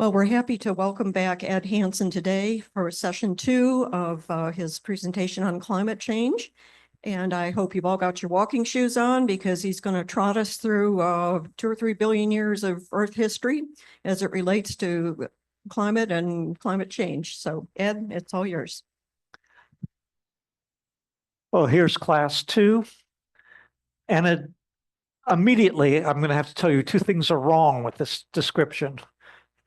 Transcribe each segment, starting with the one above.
Well, we're happy to welcome back Ed Hansen today for session 2 of his presentation on climate change. And I hope you've all got your walking shoes on because he's going to trot us through 2 or 3 billion years of Earth history as it relates to climate and climate change. So Ed, it's all yours. Well, here's class 2. And immediately, I'm going to have to tell you 2 things are wrong with this description.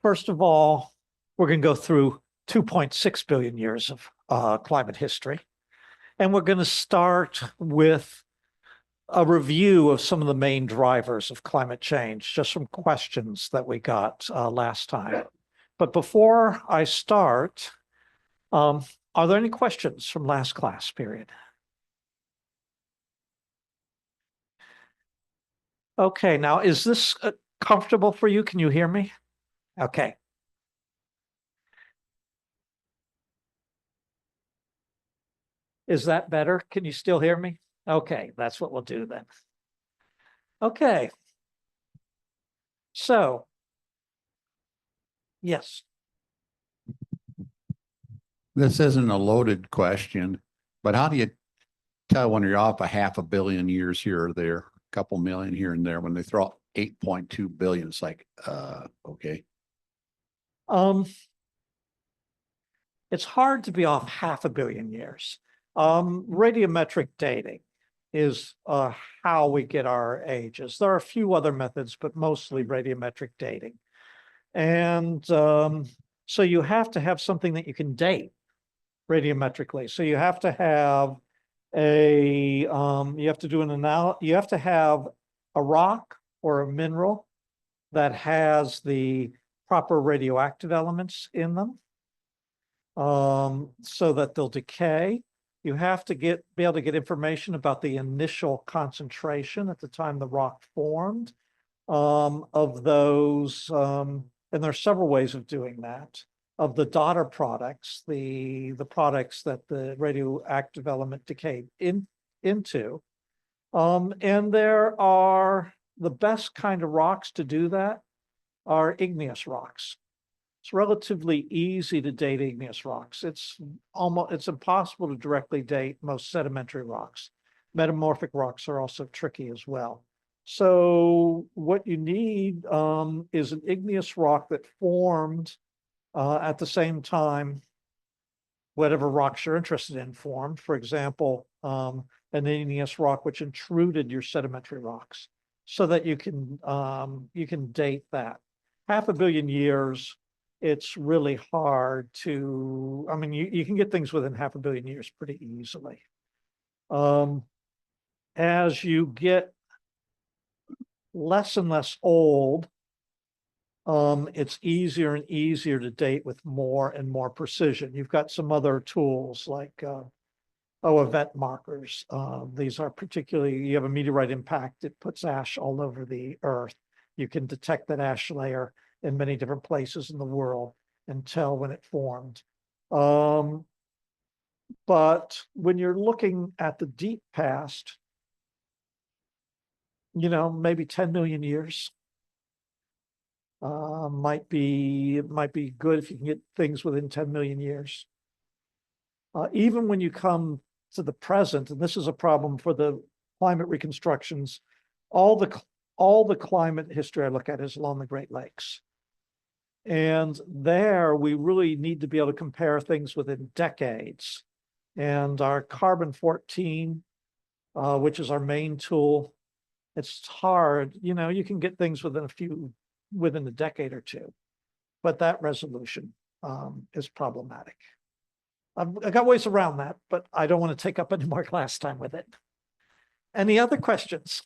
First of all, we're going to go through 2.6 billion years of climate history. And we're going to start with a review of some of the main drivers of climate change, just from questions that we got last time. But before I start, are there any questions from last class period? Okay, now is this comfortable for you? Can you hear me? Okay. Is that better? Can you still hear me? Okay, that's what we'll do then. Okay. So, yes. This isn't a loaded question, but how do you tell when you're off a 500 million years here or there, a couple million here and there, when they throw out 8.2 billion? It's like, okay. It's hard to be off 500 million years. Radiometric dating is how we get our ages. There are a few other methods, but mostly radiometric dating. And so you have to have something that you can date radiometrically. So you have to have you have to do you have to have a rock or a mineral that has the proper radioactive elements in them, so that they'll decay. You have to be able to get information about the initial concentration at the time the rock formed of those, and there are several ways of doing that, of the daughter products, the products that the radioactive element decayed into. And there are the best kind of rocks to do that are igneous rocks. It's relatively easy to date igneous rocks. It's impossible to directly date most sedimentary rocks. Metamorphic rocks are also tricky as well. So what you need is an igneous rock that formed at the same time whatever rocks you're interested in formed. For example, an igneous rock which intruded your sedimentary rocks, so that you can date that. 500 million years. It's really hard to, I mean, you can get things within 500 million years pretty easily. As you get less and less old, it's easier and easier to date with more and more precision. You've got some other tools like event markers. These are particularly, you have a meteorite impact, it puts ash all over the earth. You can detect that ash layer in many different places in the world and tell when it formed. But when you're looking at the deep past, maybe 10 million years might be good if you can get things within 10 million years. Even when you come to the present, and this is a problem for the climate reconstructions, all the climate history I look at is along the Great Lakes. And there we really need to be able to compare things within decades. And our carbon-14, which is our main tool, it's hard. You can get things within a decade or two, but that resolution is problematic. I've got ways around that, but I don't want to take up any more class time with it. Any other questions?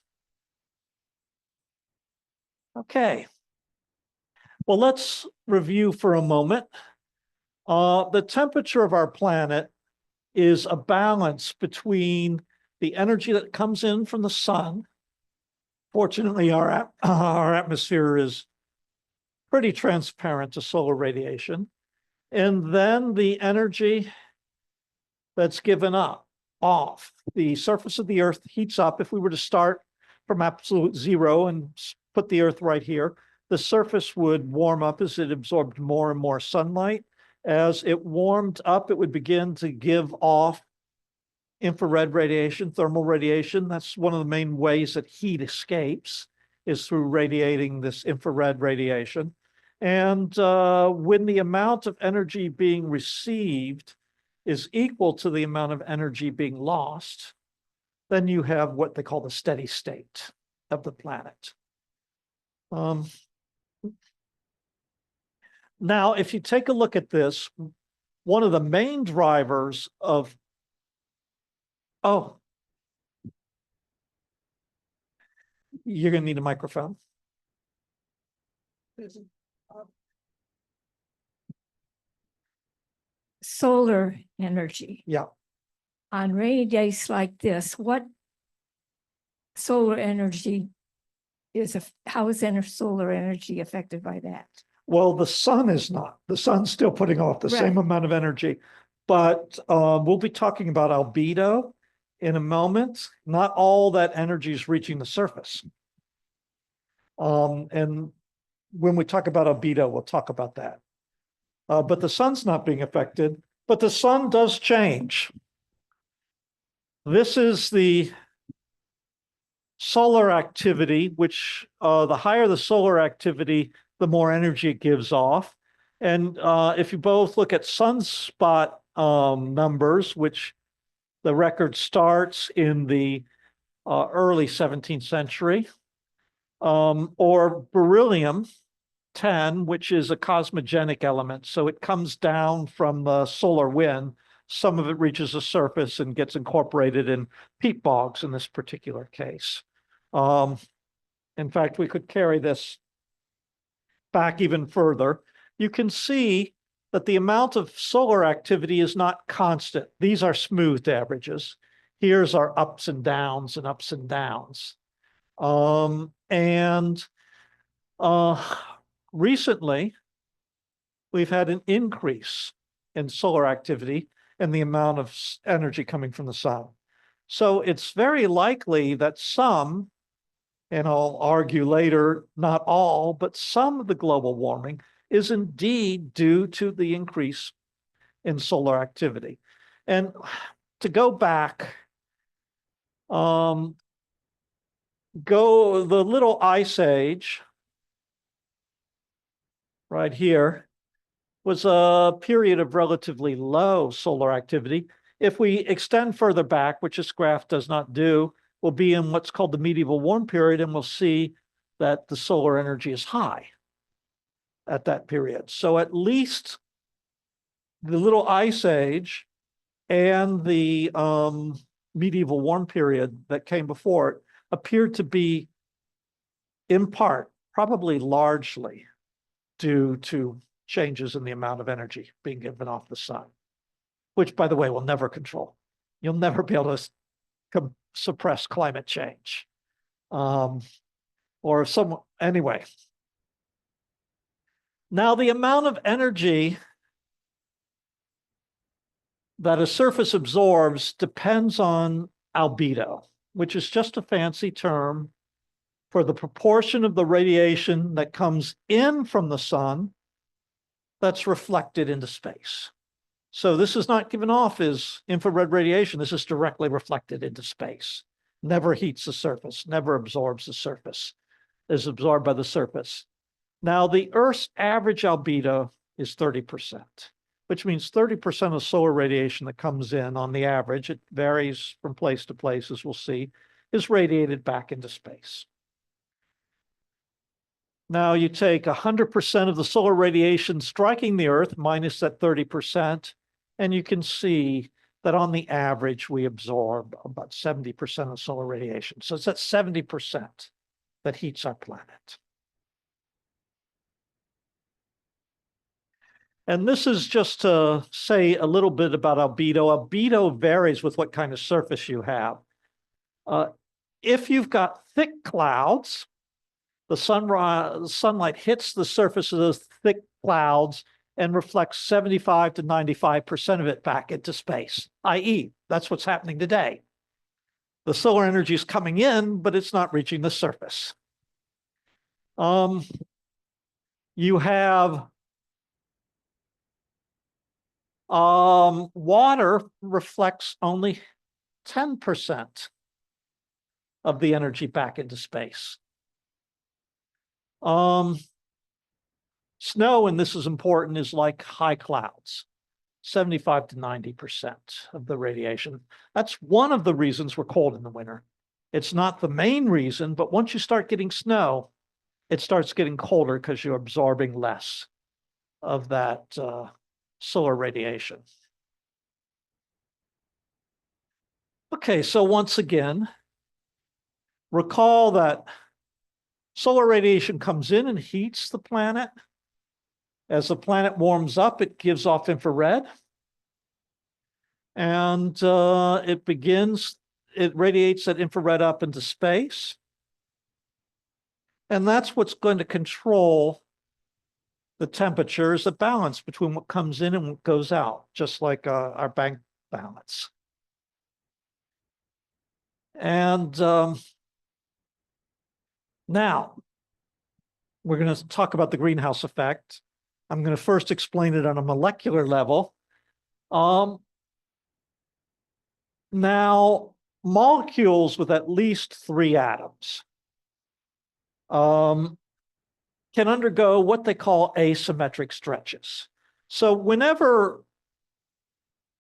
Okay. Well, let's review for a moment. The temperature of our planet is a balance between the energy that comes in from the sun. Fortunately, our atmosphere is pretty transparent to solar radiation. And then the energy that's given off. The surface of the Earth heats up. If we were to start from absolute zero and put the Earth right here, the surface would warm up as it absorbed more and more sunlight. As it warmed up, it would begin to give off infrared radiation, thermal radiation. That's one of the main ways that heat escapes, is through radiating this infrared radiation. And when the amount of energy being received is equal to the amount of energy being lost, then you have what they call the steady state of the planet. Now, if you take a look at this, one of the main drivers of, you're going to need a microphone. Solar energy. Yeah. On rainy days like this, what solar energy how is solar energy affected by that? Well, the sun is not. The sun's still putting off the same Right. amount of energy. But we'll be talking about albedo in a moment. Not all that energy is reaching the surface. And when we talk about albedo, we'll talk about that. But the sun's not being affected, but the sun does change. This is the solar activity, which the higher the solar activity, the more energy it gives off. And if you both look at sunspot numbers, which the record starts in the early 17th century, or beryllium 10, which is a cosmogenic element. So it comes down from the solar wind. Some of it reaches the surface and gets incorporated in peat bogs in this particular case. In fact, we could carry this back even further. You can see that the amount of solar activity is not constant. These are smoothed averages. Here's our ups and downs and ups and downs. Recently, we've had an increase in solar activity and the amount of energy coming from the sun. So it's very likely that some, and I'll argue later, not all, but some of the global warming is indeed due to the increase in solar activity. And to go back, the little ice age right here was a period of relatively low solar activity. If we extend further back, which this graph does not do, we'll be in what's called the medieval warm period, and we'll see that the solar energy is high at that period. So at least the little ice age and the medieval warm period that came before it appeared to be, in part, probably largely, due to changes in the amount of energy being given off the sun, which, by the way, we'll never control. You'll never be able to suppress climate change. Anyway. Now, the amount of energy that a surface absorbs depends on albedo, which is just a fancy term for the proportion of the radiation that comes in from the sun that's reflected into space. So this is not given off as infrared radiation. This is directly reflected into space. Never heats the surface, never absorbs the surface, is absorbed by the surface. Now, the Earth's average albedo is 30%, which means 30% of solar radiation that comes in on the average, it varies from place to place, as we'll see, is radiated back into space. Now you take 100% of the solar radiation striking the Earth minus that 30%, and you can see that on the average, we absorb about 70% of solar radiation. So it's that 70% that heats our planet. And this is just to say a little bit about albedo. Albedo varies with what kind of surface you have. If you've got thick clouds, the sunlight hits the surface of those thick clouds and reflects 75 to 95% of it back into space, i.e., that's what's happening today. The solar energy is coming in, but it's not reaching the surface. you have water reflects only 10% of the energy back into space. Snow, and this is important, is like high clouds, 75 to 90% of the radiation. That's one of the reasons we're cold in the winter. It's not the main reason, but once you start getting snow, it starts getting colder because you're absorbing less of that solar radiation. Okay, so once again, recall that solar radiation comes in and heats the planet. As the planet warms up, it gives off infrared. And it radiates that infrared up into space. And that's what's going to control the temperature, is the balance between what comes in and what goes out, just like our bank balance. And now we're going to talk about the greenhouse effect. I'm going to first explain it on a molecular level. Now, molecules with at least 3 atoms can undergo what they call asymmetric stretches. So whenever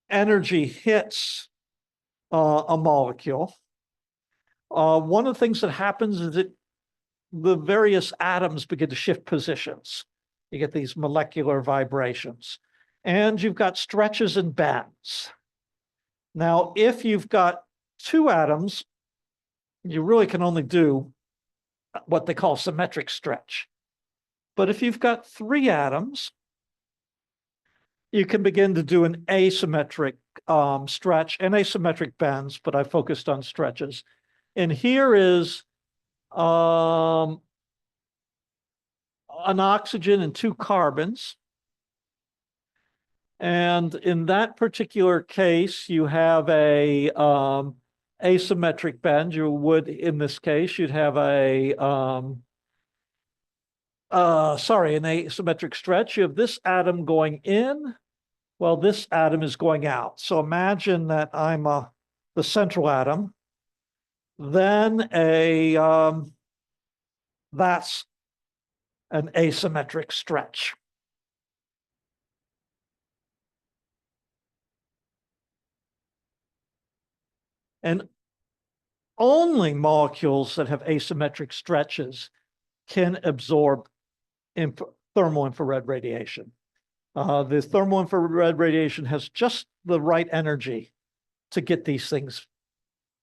energy hits a molecule, one of the things that happens is that the various atoms begin to shift positions. You get these molecular vibrations, and you've got stretches and bends. Now, if you've got 2 atoms, you really can only do what they call symmetric stretch. But if you've got 3 atoms, you can begin to do an asymmetric stretch and asymmetric bends, but I focused on stretches. And here is an oxygen and 2 carbons. And in that particular case, you have a asymmetric bend. You would, in this case, you'd have an asymmetric stretch. You have this atom going in, well, this atom is going out. So imagine that I'm the central atom. Then that's an asymmetric stretch. And only molecules that have asymmetric stretches can absorb thermal infrared radiation. The thermal infrared radiation has just the right energy to get these things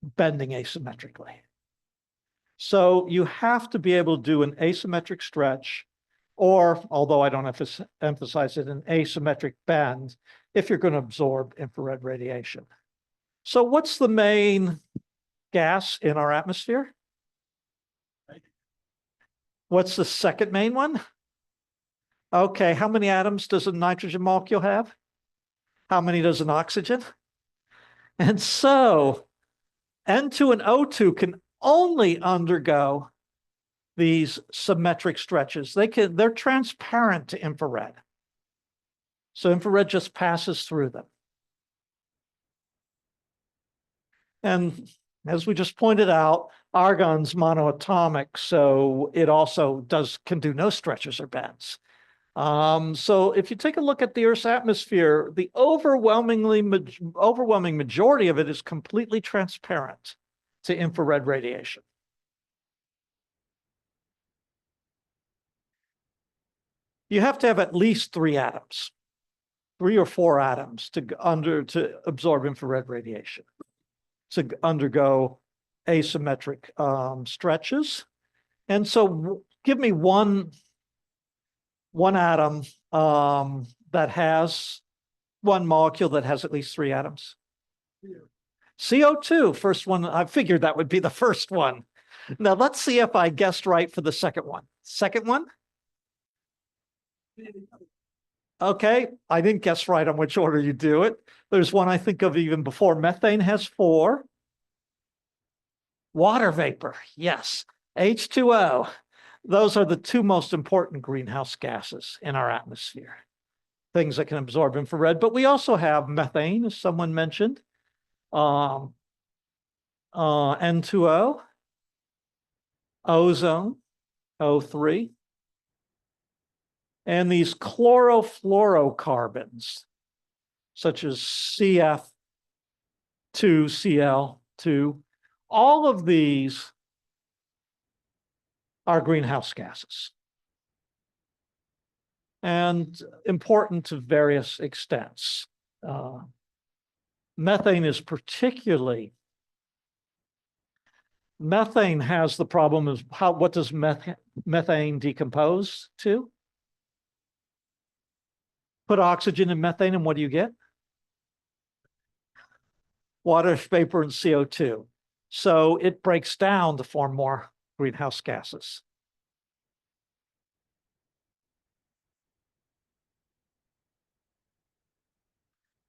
bending asymmetrically. So you have to be able to do an asymmetric stretch, or, although I don't emphasize it, an asymmetric bend if you're going to absorb infrared radiation. So what's the main gas in our atmosphere? What's the second main one? Okay, how many atoms does a nitrogen molecule have? How many does an oxygen? And so N2 and O2 can only undergo these symmetric stretches. They're transparent to infrared. So infrared just passes through them. And as we just pointed out, argon's monoatomic, so it also can do no stretches or bends. So if you take a look at the Earth's atmosphere, the overwhelming majority of it is completely transparent to infrared radiation. You have to have at least 3 atoms, 3 or 4 atoms to absorb infrared radiation, to undergo asymmetric stretches. And so give me one atom that has one molecule that has at least 3 atoms. CO2, first one. I figured that would be the first one. Now let's see if I guessed right for the second one. Second one? Okay, I didn't guess right on which order you do it. There's one I think of even before. Methane has 4. Water vapor, yes, H2O. those are the two most important greenhouse gases in our atmosphere, things that can absorb infrared. But we also have methane, as someone mentioned, N2O, ozone, O3, and these chlorofluorocarbons, such as CF2Cl2. All of these are greenhouse gases and important to various extents. Methane is particularly, methane has the problem of what does methane decompose to? Put oxygen in methane and what do you get? Water vapor and CO2. So it breaks down to form more greenhouse gases.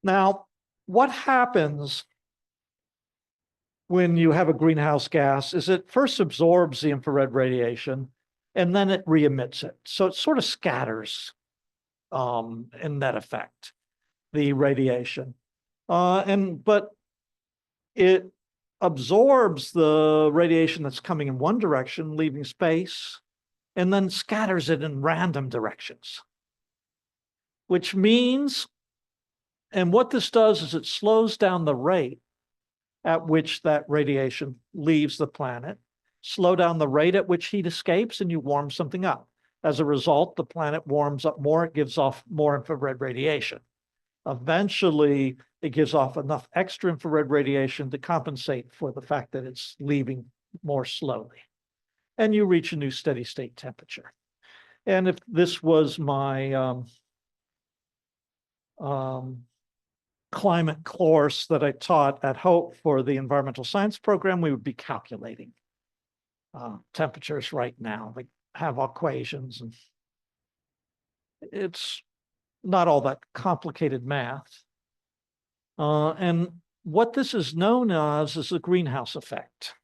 Now, what happens when you have a greenhouse gas is it first absorbs the infrared radiation and then it re-emits it. So it sort of scatters in that effect, the radiation. But it absorbs the radiation that's coming in one direction, leaving space, and then scatters it in random directions. Which means, and what this does is it slows down the rate at which that radiation leaves the planet, slow down the rate at which heat escapes, and you warm something up. As a result, the planet warms up more, it gives off more infrared radiation. Eventually, it gives off enough extra infrared radiation to compensate for the fact that it's leaving more slowly. And you reach a new steady state temperature. And if this was my climate course that I taught at Hope for the environmental science program, we would be calculating temperatures right now. We have equations, and it's not all that complicated math. And what this is known as is the greenhouse effect.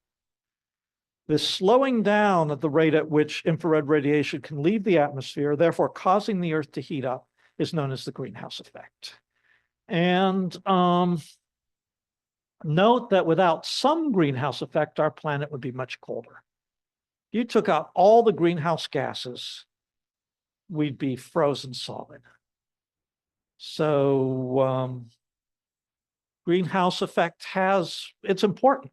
This slowing down at the rate at which infrared radiation can leave the atmosphere, therefore causing the Earth to heat up, is known as the greenhouse effect. And note that without some greenhouse effect, our planet would be much colder. If you took out all the greenhouse gases, we'd be frozen solid. So greenhouse effect it's important.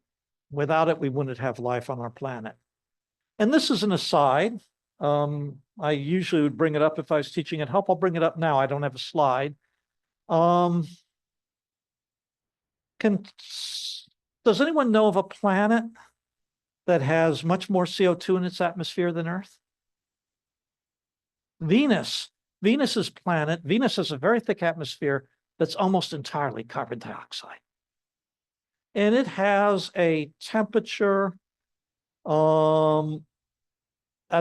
Without it, we wouldn't have life on our planet. And this is an aside. I usually would bring it up if I was teaching at Help. I'll bring it up now. I don't have a slide. Does anyone know of a planet that has much more CO2 in its atmosphere than Earth? Venus. Venus's planet, Venus has a very thick atmosphere that's almost entirely carbon dioxide. And it has a temperature at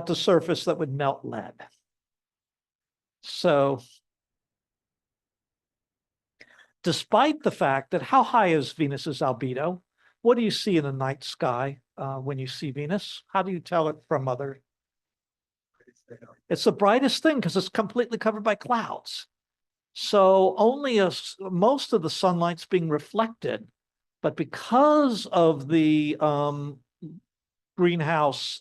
the surface that would melt lead. So despite the fact that, how high is Venus's albedo? What do you see in the night sky when you see Venus? How do you tell it from other? It's the brightest thing because it's completely covered by clouds. So only most of the sunlight's being reflected, but because of the greenhouse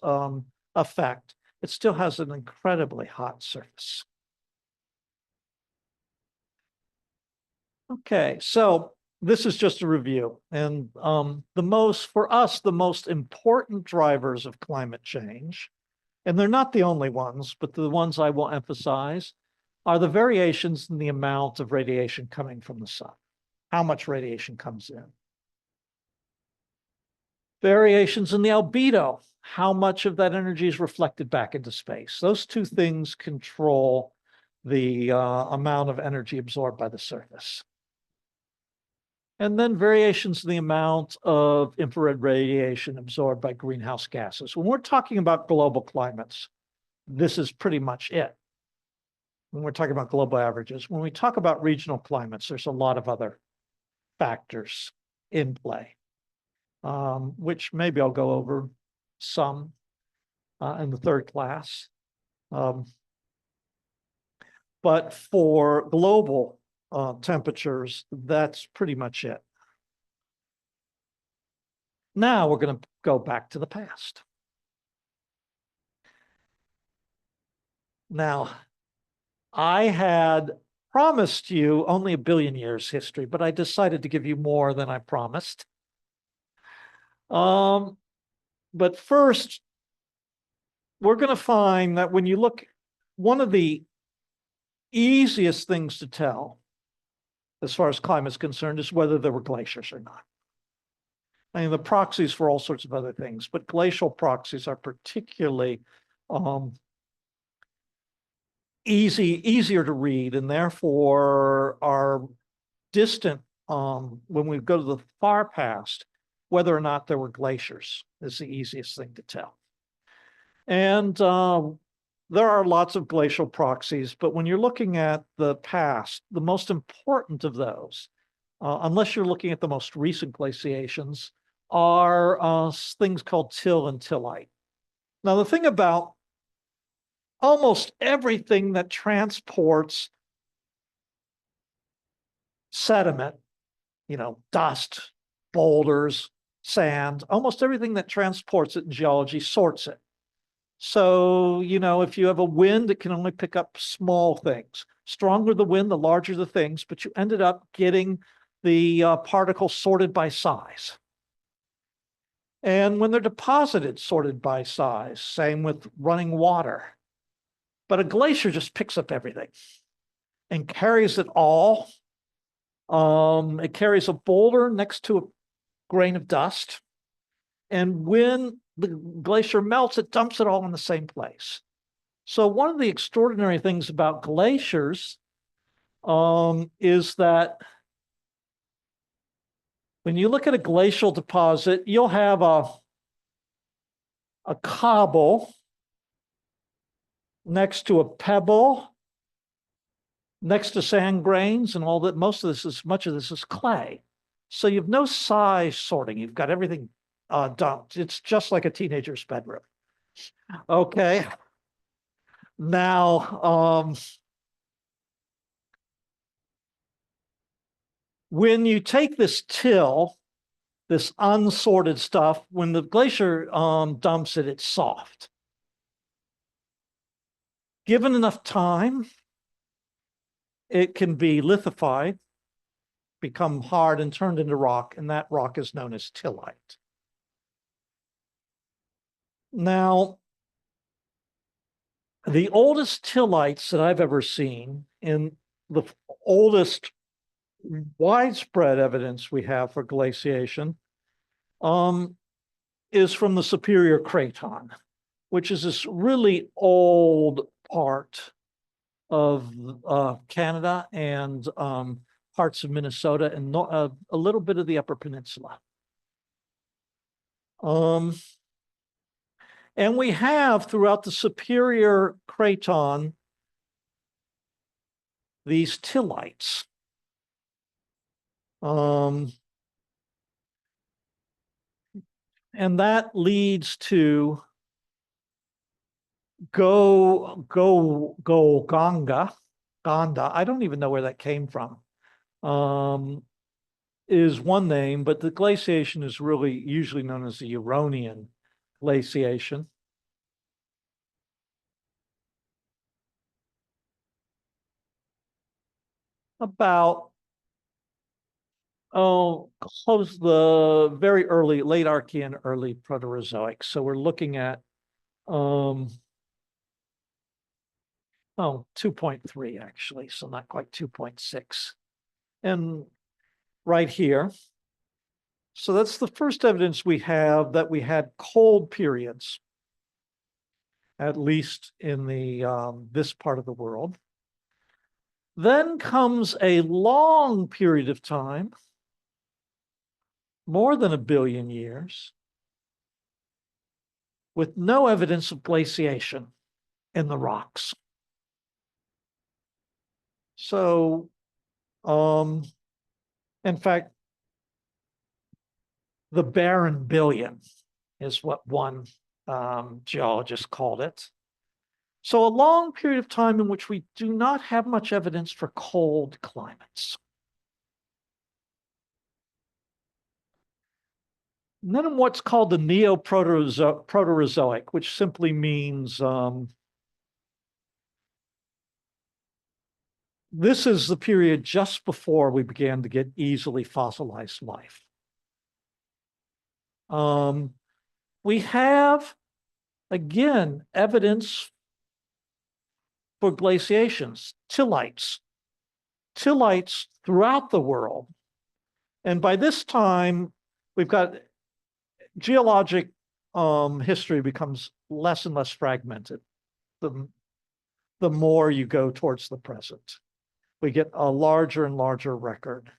effect, it still has an incredibly hot surface. Okay, so this is just a review. And for us, the most important drivers of climate change, and they're not the only ones, but the ones I will emphasize, are the variations in the amount of radiation coming from the sun. How much radiation comes in. Variations in the albedo, how much of that energy is reflected back into space. Those two things control the amount of energy absorbed by the surface. And then variations in the amount of infrared radiation absorbed by greenhouse gases. When we're talking about global climates, this is pretty much it. When we're talking about global averages, when we talk about regional climates, there's a lot of other factors in play, which maybe I'll go over some. in the third class. But for global temperatures, that's pretty much it. Now we're going to go back to the past. Now, I had promised you only 1 billion years history, but I decided to give you more than I promised. But first, we're going to find that when you look, one of the easiest things to tell as far as climate is concerned is whether there were glaciers or not. I mean, the proxies for all sorts of other things, but glacial proxies are particularly easier to read, and therefore are distant when we go to the far past. Whether or not there were glaciers is the easiest thing to tell. And there are lots of glacial proxies, but when you're looking at the past, the most important of those, unless you're looking at the most recent glaciations, are things called till and tillite. Now, the thing about almost everything that transports sediment, dust, boulders, sand, almost everything that transports it in geology sorts it. So, if you have a wind, it can only pick up small things. Stronger the wind, the larger the things, but you ended up getting the particles sorted by size. And when they're deposited, sorted by size, same with running water. But a glacier just picks up everything and carries it all. It carries a boulder next to a grain of dust. And when the glacier melts, it dumps it all in the same place. So one of the extraordinary things about glaciers is that when you look at a glacial deposit, you'll have a cobble next to a pebble, next to sand grains, and all that. Much of this is clay. So you have no size sorting. You've got everything dumped. It's just like a teenager's bedroom. Okay. Now, when you take this till, this unsorted stuff, when the glacier dumps it, it's soft. Given enough time, it can be lithified, become hard, and turned into rock, and that rock is known as tillite. Now, the oldest tillites that I've ever seen, and the oldest widespread evidence we have for glaciation, is from the Superior Craton, which is this really old part of Canada and parts of Minnesota and a little bit of the Upper Peninsula. And we have throughout the Superior Craton these tillites. And that leads to Ganga. I don't even know where that came from. Is one name, but the glaciation is really usually known as the Huronian glaciation. About close the very early, late Archean, early Proterozoic. So we're looking at 2.3 actually, so not quite 2.6. And right here. So that's the first evidence we have that we had cold periods, at least in the this part of the world. Then comes a long period of time, more than 1 billion years, with no evidence of glaciation in the rocks. So, in fact, the barren billion is what one geologists called it. So a long period of time in which we do not have much evidence for cold climates. And then in what's called the Neoproterozoic, which simply means this is the period just before we began to get easily fossilized life. We have, again, evidence for glaciations, tillites throughout the world. And by this time, we've got geologic history becomes less and less fragmented the more you go towards the present. We get a larger and larger record.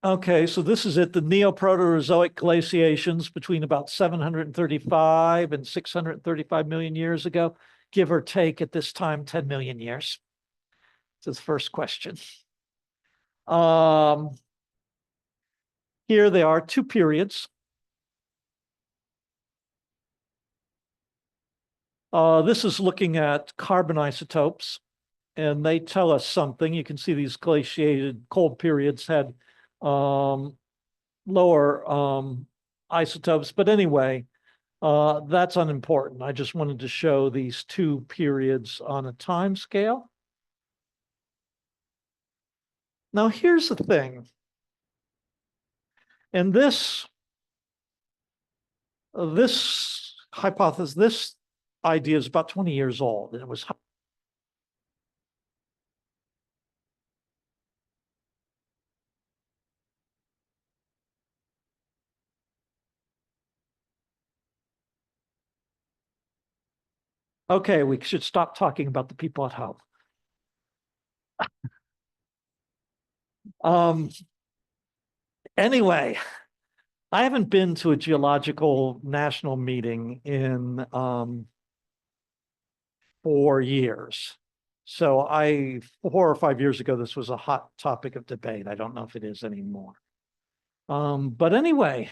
Okay, so this is it, the Neoproterozoic glaciations between about 735 and 635 million years ago, give or take at this time 10 million years. This is the first question. Here they are, two periods. This is looking at carbon isotopes, and they tell us something. You can see these glaciated cold periods had lower isotopes, but anyway, that's unimportant. I just wanted to show these two periods on a time scale. Now, here's the thing. And this hypothesis, this idea is about 20 years old, and it was okay, we should stop talking about the people at home. Anyway, I haven't been to a geological national meeting in 4 years. So 4 or 5 years ago, this was a hot topic of debate. I don't know if it is anymore. But anyway,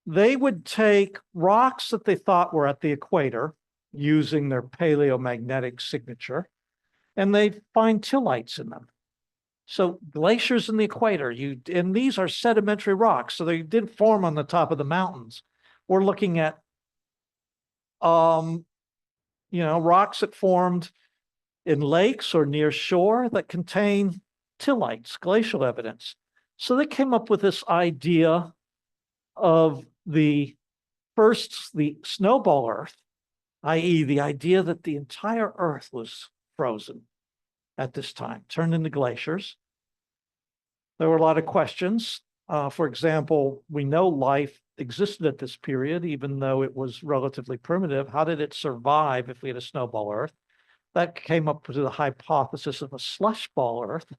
they would take rocks that they thought were at the equator using their paleomagnetic signature, and they'd find tillites in them. So glaciers in the equator, and these are sedimentary rocks, so they didn't form on the top of the mountains. We're looking at, rocks that formed in lakes or near shore that contain tillites, glacial evidence. So they came up with this idea of the snowball Earth, i.e. the idea that the entire Earth was frozen at this time, turned into glaciers. There were a lot of questions. For example, we know life existed at this period, even though it was relatively primitive. How did it survive if we had a snowball Earth? That came up with the hypothesis of a slush ball Earth.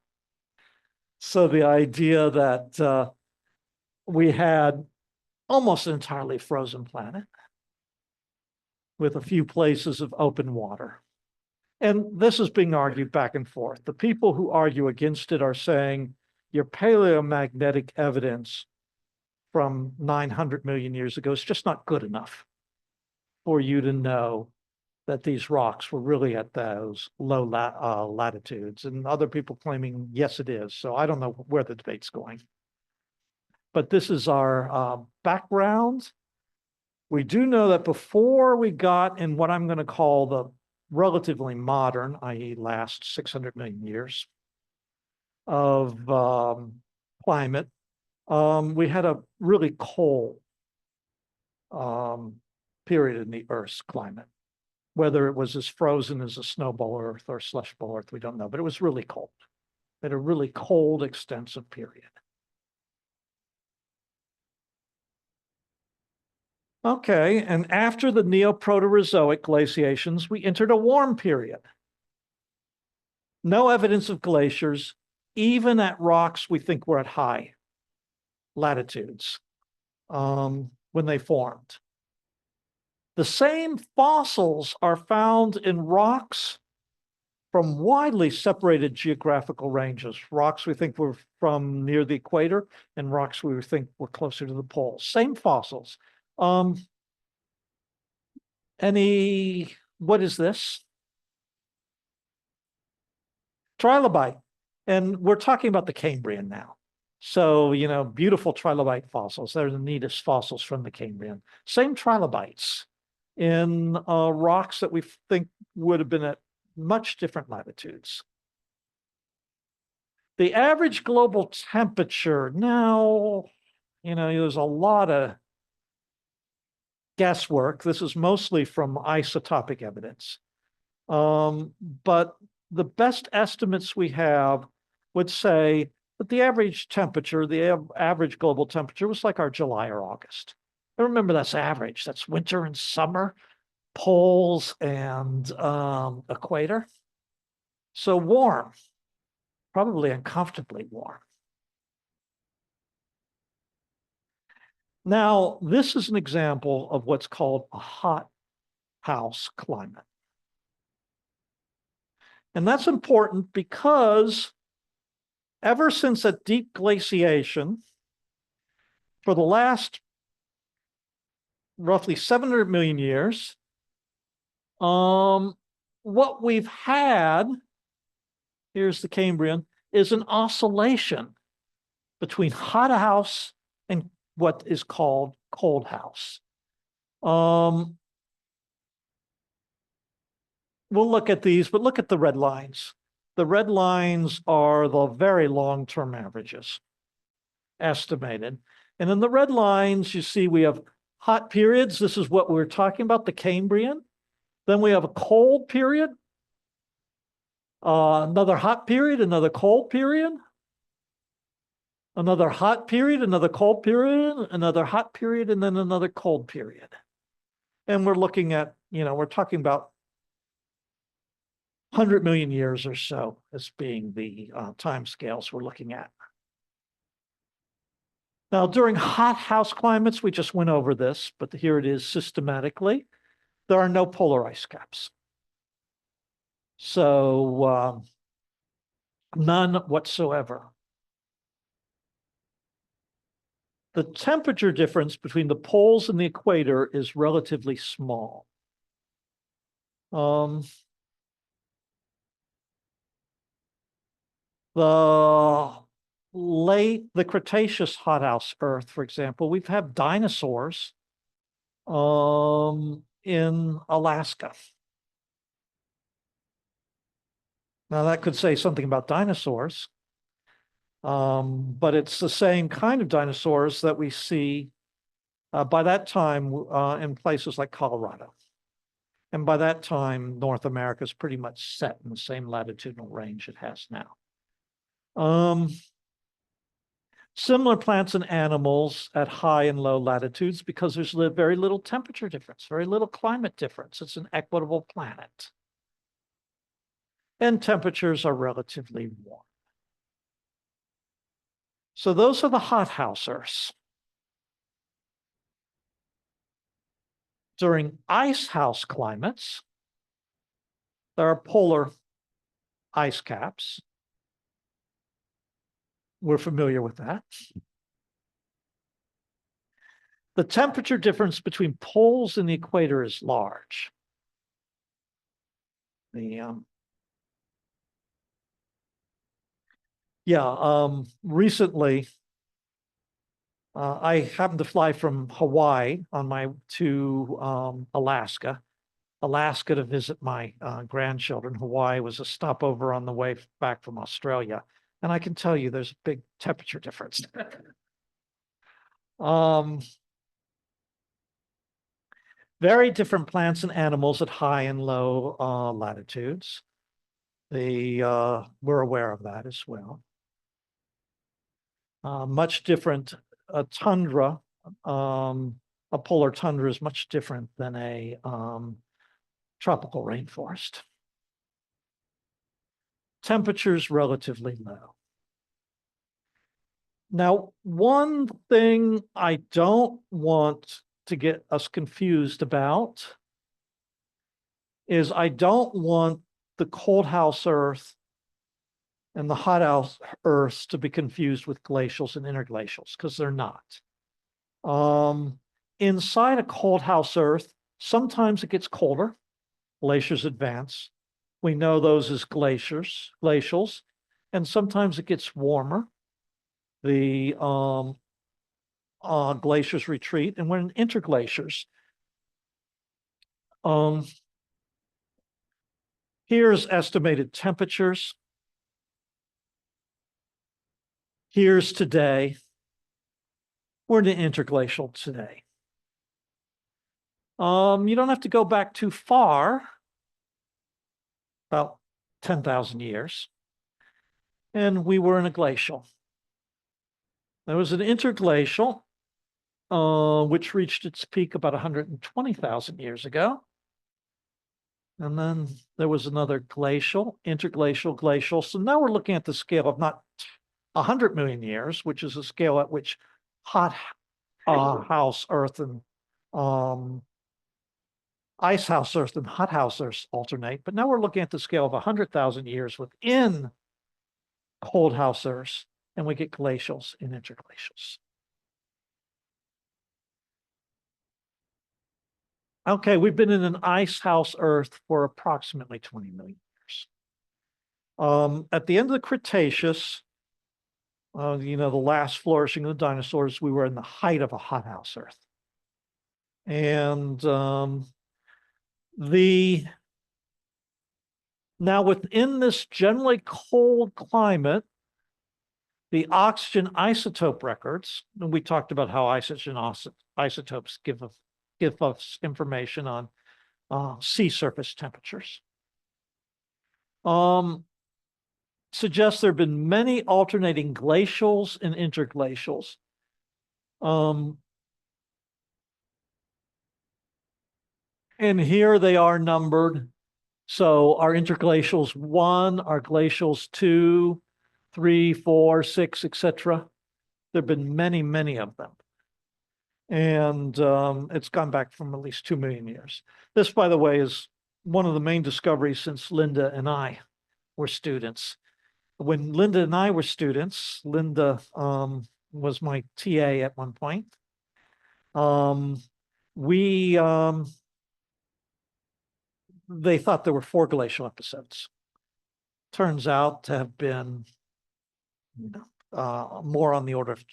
So the idea that we had almost an entirely frozen planet with a few places of open water. And this is being argued back and forth. The people who argue against it are saying your paleomagnetic evidence from 900 million years ago is just not good enough for you to know that these rocks were really at those low latitudes, and other people claiming, yes, it is. So I don't know where the debate's going. But this is our background. We do know that before we got in what I'm going to call the relatively modern, i.e. last 600 million years of climate, we had a really cold period in the Earth's climate. Whether it was as frozen as a snowball Earth or slush ball Earth, we don't know, but it was really cold. It had a really cold, extensive period. Okay, and after the Neoproterozoic glaciations, we entered a warm period. No evidence of glaciers, even at rocks we think were at high latitudes when they formed. The same fossils are found in rocks from widely separated geographical ranges. Rocks we think were from near the equator and rocks we think were closer to the poles. Same fossils. What is this? Trilobite. And we're talking about the Cambrian now. So, you know, beautiful trilobite fossils. They're the neatest fossils from the Cambrian. Same trilobites in rocks that we think would have been at much different latitudes. The average global temperature now, you know, there's a lot of guesswork. This is mostly from isotopic evidence. But the best estimates we have would say that the average temperature, the average global temperature was like our July or August. And remember, that's average. That's winter and summer, poles and equator. So warm, probably uncomfortably warm. Now, this is an example of what's called a hot house climate. And that's important because ever since a deep glaciation, for the last roughly 700 million years, what we've had, here's the Cambrian, is an oscillation between hot house and what is called cold house. We'll look at these, but look at the red lines. The red lines are the very long-term averages estimated. And in the red lines, you see we have hot periods. This is what we're talking about, the Cambrian. Then we have a cold period, another hot period, another cold period, another hot period, another cold period, another hot period, and then another cold period. And we're looking at, you know, we're talking about 100 million years or so as being the time scales we're looking at. Now, during hot house climates, we just went over this, but here it is systematically. There are no polar ice caps. So none whatsoever. The temperature difference between the poles and the equator is relatively small. The Cretaceous hothouse Earth, for example, we've had dinosaurs in Alaska. Now that could say something about dinosaurs, but it's the same kind of dinosaurs that we see by that time in places like Colorado. And by that time, North America is pretty much set in the same latitudinal range it has now. Similar plants and animals at high and low latitudes because there's very little temperature difference, very little climate difference. It's an equitable planet. And temperatures are relatively warm. So those are the hothousers. During ice house climates, there are polar ice caps. We're familiar with that. The temperature difference between poles and the equator is large. Recently, I happened to fly from Hawaii on my to Alaska to visit my grandchildren. Hawaii was a stopover on the way back from Australia. And I can tell you there's a big temperature difference. Very different plants and animals at high and low latitudes. We're aware of that as well. Much different, a tundra, a polar tundra is much different than a tropical rainforest. Temperatures relatively low. Now, one thing I don't want to get us confused about is I don't want the cold house Earth and the hot house Earths to be confused with glacials and interglacials, because they're not. Inside a cold house Earth, sometimes it gets colder. Glaciers advance. We know those as glacials, and sometimes it gets warmer. The glaciers retreat, and we're in interglaciers. Here's estimated temperatures. Here's today. We're in the interglacial today. You don't have to go back too far, about 10,000 years, and we were in a glacial. There was an interglacial, which reached its peak about 120,000 years ago. And then there was another glacial, interglacial, glacial. So now we're looking at the scale of not 100 million years, which is a scale at which hot house Earth and ice house Earth and hot house Earth alternate. But now we're looking at the scale of 100,000 years within cold house Earth, and we get glacials and interglacials. Okay, we've been in an ice house Earth for approximately 20 million years. At the end of the Cretaceous, the last flourishing of the dinosaurs, we were in the height of a hot house Earth. And now within this generally cold climate, the oxygen isotope records, and we talked about how oxygen isotopes give us information on sea surface temperatures. Suggests there have been many alternating glacials and interglacials. And here they are numbered. So our interglacials 1, our glacials 2, 3, 4, 6, etc. There have been many, many of them. And it's gone back from at least 2 million years. This, by the way, is one of the main discoveries since Linda and I were students. When Linda and I were students, Linda was my TA at one point. They thought there were 4 glacial episodes. Turns out to have been more on the order of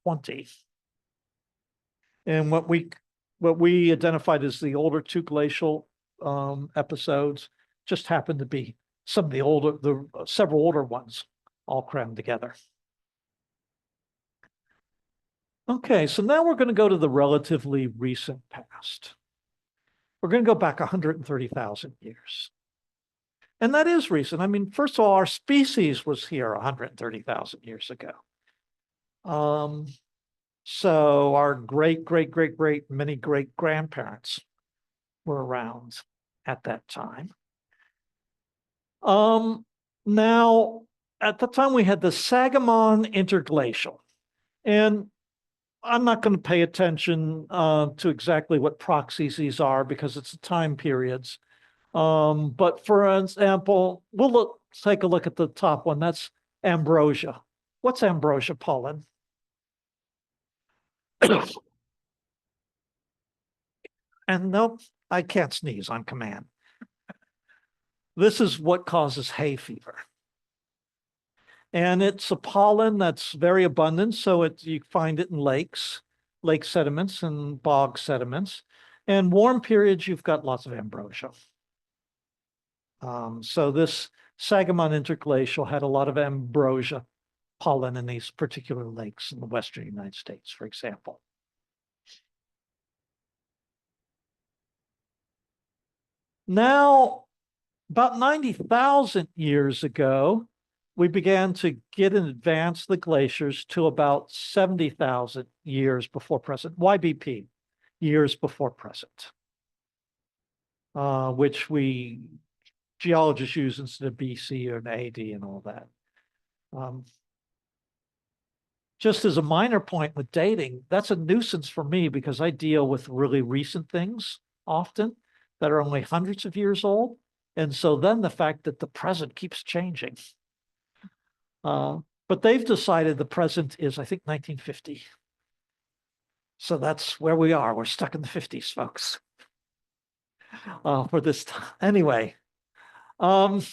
20. And what we identified as the older 2 glacial episodes just happened to be some of the several older ones all crammed together. Okay, so now we're going to go to the relatively recent past. We're going to go back 130,000 years. And that is recent. I mean, first of all, our species was here 130,000 years ago. So our great, many great grandparents were around at that time. Now, at the time we had the Sangamon Interglacial, and I'm not going to pay attention to exactly what proxies these are because it's the time periods. But for example, take a look at the top one. That's ambrosia. What's ambrosia pollen? And nope, I can't sneeze on command. This is what causes hay fever. And it's a pollen that's very abundant. So you find it in lakes, lake sediments and bog sediments. And warm periods, you've got lots of ambrosia. So this Sangamon Interglacial had a lot of ambrosia pollen in these particular lakes in the western United States, for example. Now, about 90,000 years ago, we began to get and advance the glaciers to about 70,000 years before present, YBP, years before present, which geologists use instead of BC or an AD and all that. Just as a minor point with dating, that's a nuisance for me because I deal with really recent things often that are only hundreds of years old. And so then the fact that the present keeps changing. But they've decided the present is, I think, 1950. So that's where we are. We're stuck in the 50s, folks. For this time. Anyway. And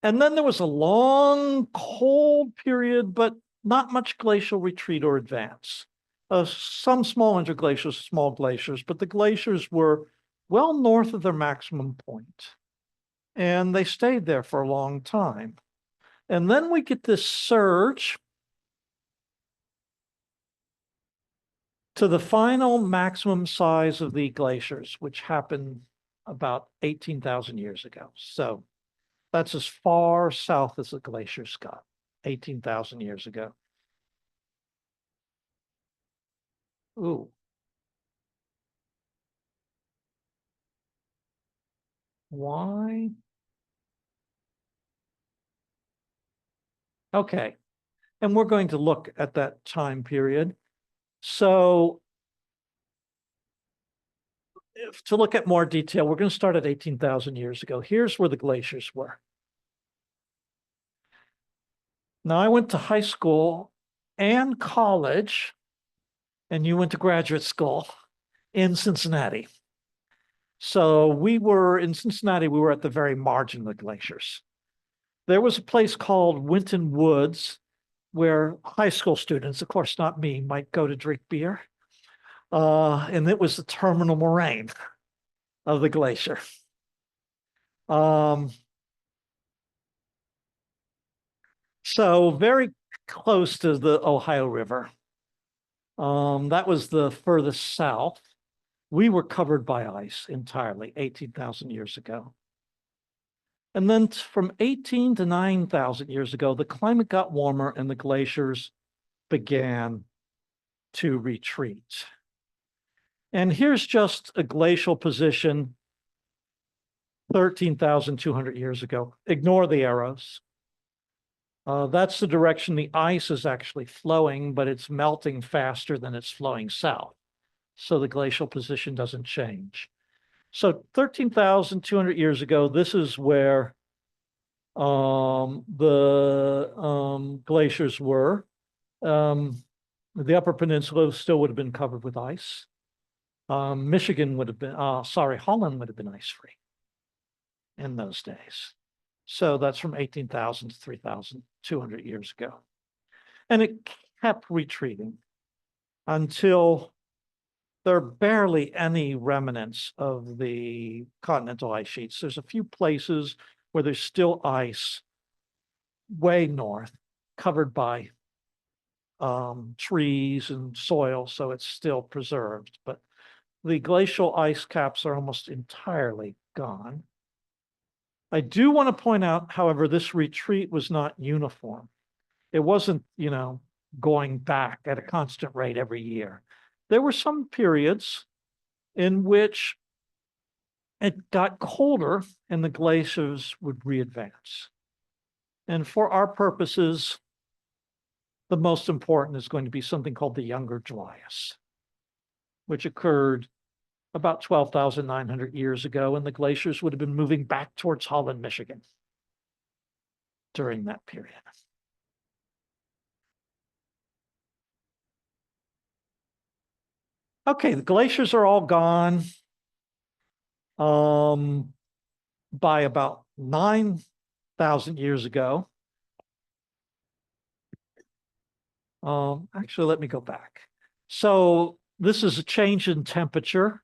then there was a long, cold period, but not much glacial retreat or advance. Some small interglaciers, small glaciers, but the glaciers were well north of their maximum point. And they stayed there for a long time. And then we get this surge to the final maximum size of the glaciers, which happened about 18,000 years ago. So that's as far south as the glaciers got, 18,000 years ago. Ooh. Why? Okay. And we're going to look at that time period. So to look at more detail, we're going to start at 18,000 years ago. Here's where the glaciers were. Now, I went to high school and college, and you went to graduate school in Cincinnati. So we were in Cincinnati, we were at the very margin of the glaciers. There was a place called Winton Woods where high school students, of course not me, might go to drink beer. And it was the terminal moraine of the glacier. So very close to the Ohio River. That was the furthest south. We were covered by ice entirely 18,000 years ago. And then from 18 to 9,000 years ago, the climate got warmer and the glaciers began to retreat. And here's just a glacial position 13,200 years ago. Ignore the arrows. That's the direction the ice is actually flowing, but it's melting faster than it's flowing south. So the glacial position doesn't change. So 13,200 years ago, this is where the glaciers were. The Upper Peninsula still would have been covered with ice. Michigan would have been, Holland would have been ice-free in those days. So that's from 18,000 to 3,200 years ago. And it kept retreating until there are barely any remnants of the continental ice sheets. There's a few places where there's still ice way north, covered by trees and soil, so it's still preserved. But the glacial ice caps are almost entirely gone. I do want to point out, however, this retreat was not uniform. It wasn't, going back at a constant rate every year. There were some periods in which it got colder and the glaciers would re-advance. And for our purposes, the most important is going to be something called the Younger Dryas, which occurred about 12,900 years ago, and the glaciers would have been moving back towards Holland, Michigan during that period. Okay, the glaciers are all gone by about 9,000 years ago. Actually, let me go back. So this is a change in temperature.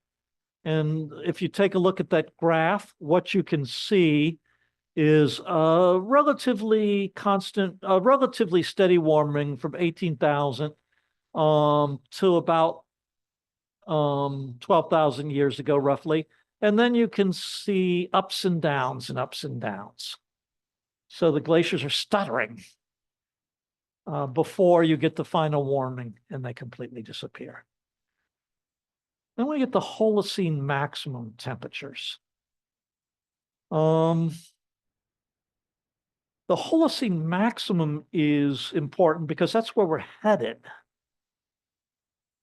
And if you take a look at that graph, what you can see is a relatively constant, a relatively steady warming from 18,000 to about 12,000 years ago, roughly. And then you can see ups and downs and ups and downs. So the glaciers are stuttering before you get the final warming and they completely disappear. Then we get the Holocene maximum temperatures. The Holocene maximum is important because that's where we're headed,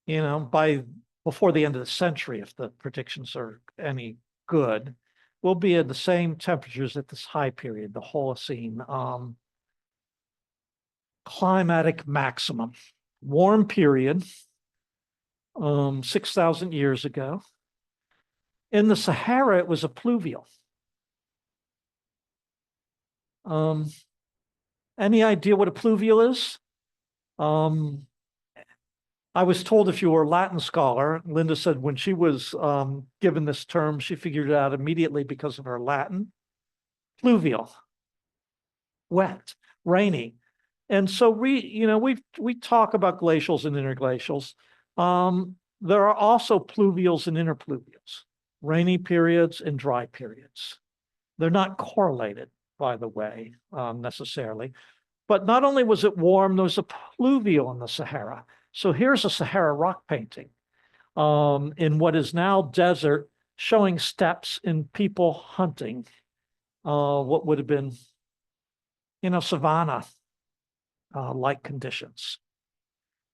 by before the end of the century, if the predictions are any good. we'll be at the same temperatures at this high period, the Holocene, climatic maximum, warm period, 6,000 years ago. In the Sahara, it was a pluvial. Any idea what a pluvial is? I was told if you were a Latin scholar, Linda said when she was given this term, she figured it out immediately because of her Latin. Pluvial, wet, rainy. And so we talk about glacials and interglacials. There are also pluvials and interpluvials, rainy periods and dry periods. They're not correlated, by the way, necessarily. But not only was it warm, there was a pluvial in the Sahara. So here's a Sahara rock painting in what is now desert, showing steps in people hunting what would have been, savanna like conditions.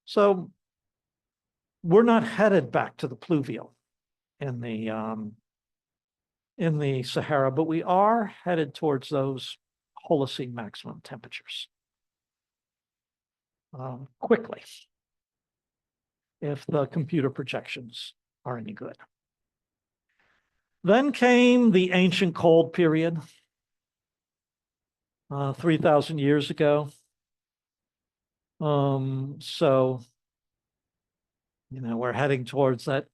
So we're not headed back to the pluvial in the Sahara, but we are headed towards those Holocene maximum temperatures quickly, if the computer projections are any good. Then came the ancient cold period, 3,000 years ago. So, we're heading towards that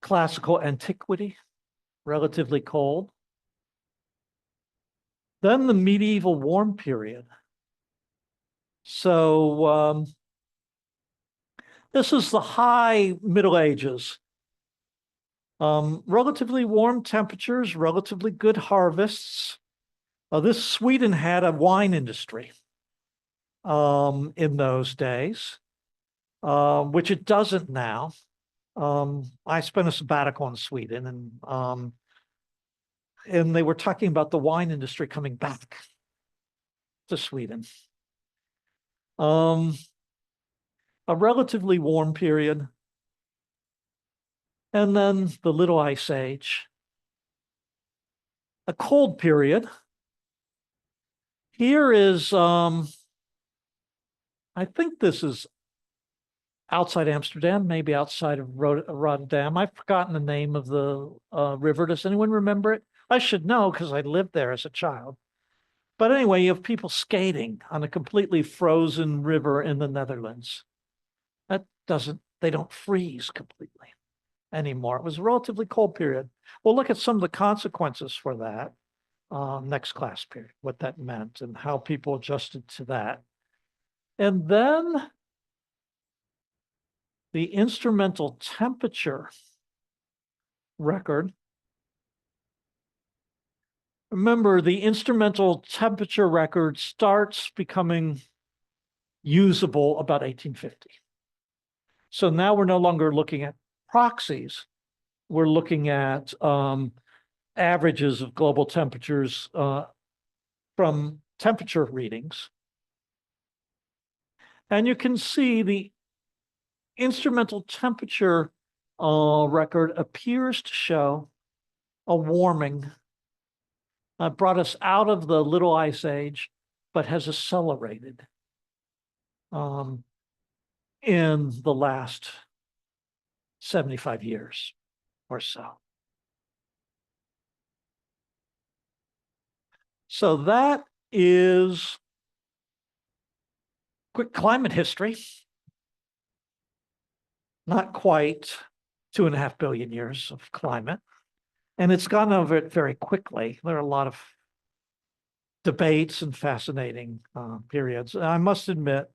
classical antiquity, relatively cold. Then the medieval warm period. So this is the high Middle Ages. Relatively warm temperatures, relatively good harvests. This Sweden had a wine industry in those days, which it doesn't now. I spent a sabbatical in Sweden, and they were talking about the wine industry coming back to Sweden. A relatively warm period. And then the Little Ice Age. A cold period. Here is, I think this is outside Amsterdam, maybe outside of Rotterdam. I've forgotten the name of the river. Does anyone remember it? I should know because I lived there as a child. But anyway, you have people skating on a completely frozen river in the Netherlands. They don't freeze completely anymore. It was a relatively cold period. We'll look at some of the consequences for that next class period, what that meant and how people adjusted to that. And then the instrumental temperature record. Remember, the instrumental temperature record starts becoming usable about 1850. So now we're no longer looking at proxies. We're looking at averages of global temperatures from temperature readings. And you can see the instrumental temperature record appears to show a warming. Brought us out of the Little Ice Age, but has accelerated in the last 75 years or so. So that is quick climate history. Not quite 2.5 billion years of climate. And it's gone over it very quickly. There are a lot of debates and fascinating periods. I must admit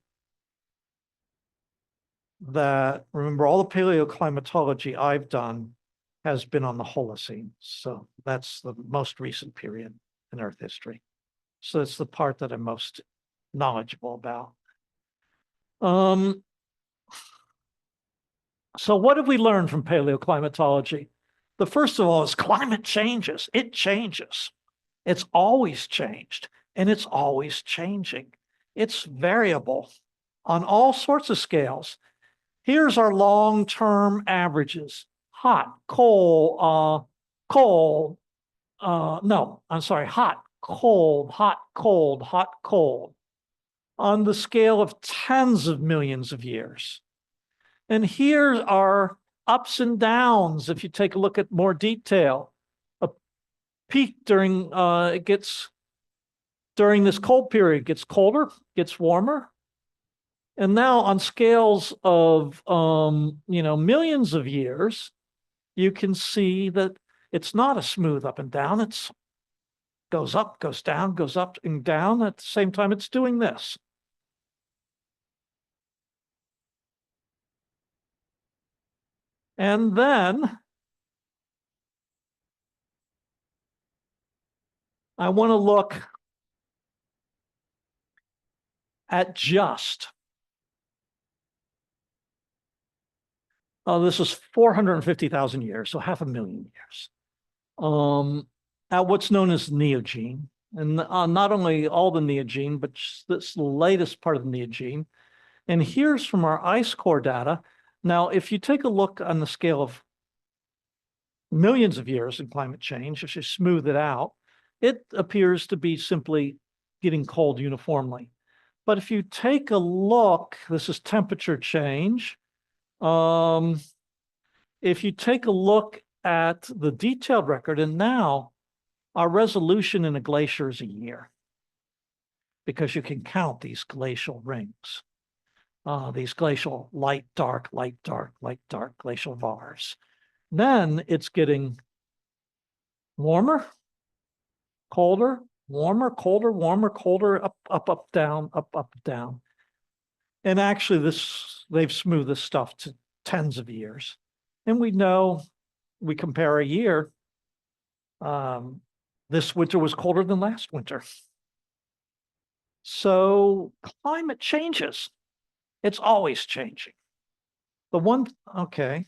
that, remember, all the paleoclimatology I've done has been on the Holocene. So that's the most recent period in Earth history. So it's the part that I'm most knowledgeable about. So what have we learned from paleoclimatology? The first of all is climate changes. It changes. It's always changed, and it's always changing. It's variable on all sorts of scales. Here's our long-term averages: hot, cold, cold. No, I'm sorry, hot, cold, hot, cold, hot, cold, on the scale of tens of millions of years. And here are ups and downs. If you take a look at more detail, a peak during during this cold period gets colder, gets warmer. And now on scales of millions of years, you can see that it's not a smooth up and down. It's goes up, goes down, goes up and down. At the same time, it's doing this. And then I want to look at just. This is 450,000 years, so 500,000 years. At what's known as Neogene. And not only all the Neogene, but this latest part of the Neogene. And here's from our ice core data. Now, if you take a look on the scale of millions of years in climate change, if you smooth it out, it appears to be simply getting cold uniformly. But if you take a look, this is temperature change. If you take a look at the detailed record, and now our resolution in a glacier is a year, because you can count these glacial rings, these glacial light, dark, light, dark, light, dark glacial vars. Then it's getting warmer, colder, warmer, colder, warmer, colder, up, up, up, down, up, up, down. And actually they've smoothed this stuff to tens of years. And we know, we compare a year, this winter was colder than last winter. So climate changes. It's always changing. Okay.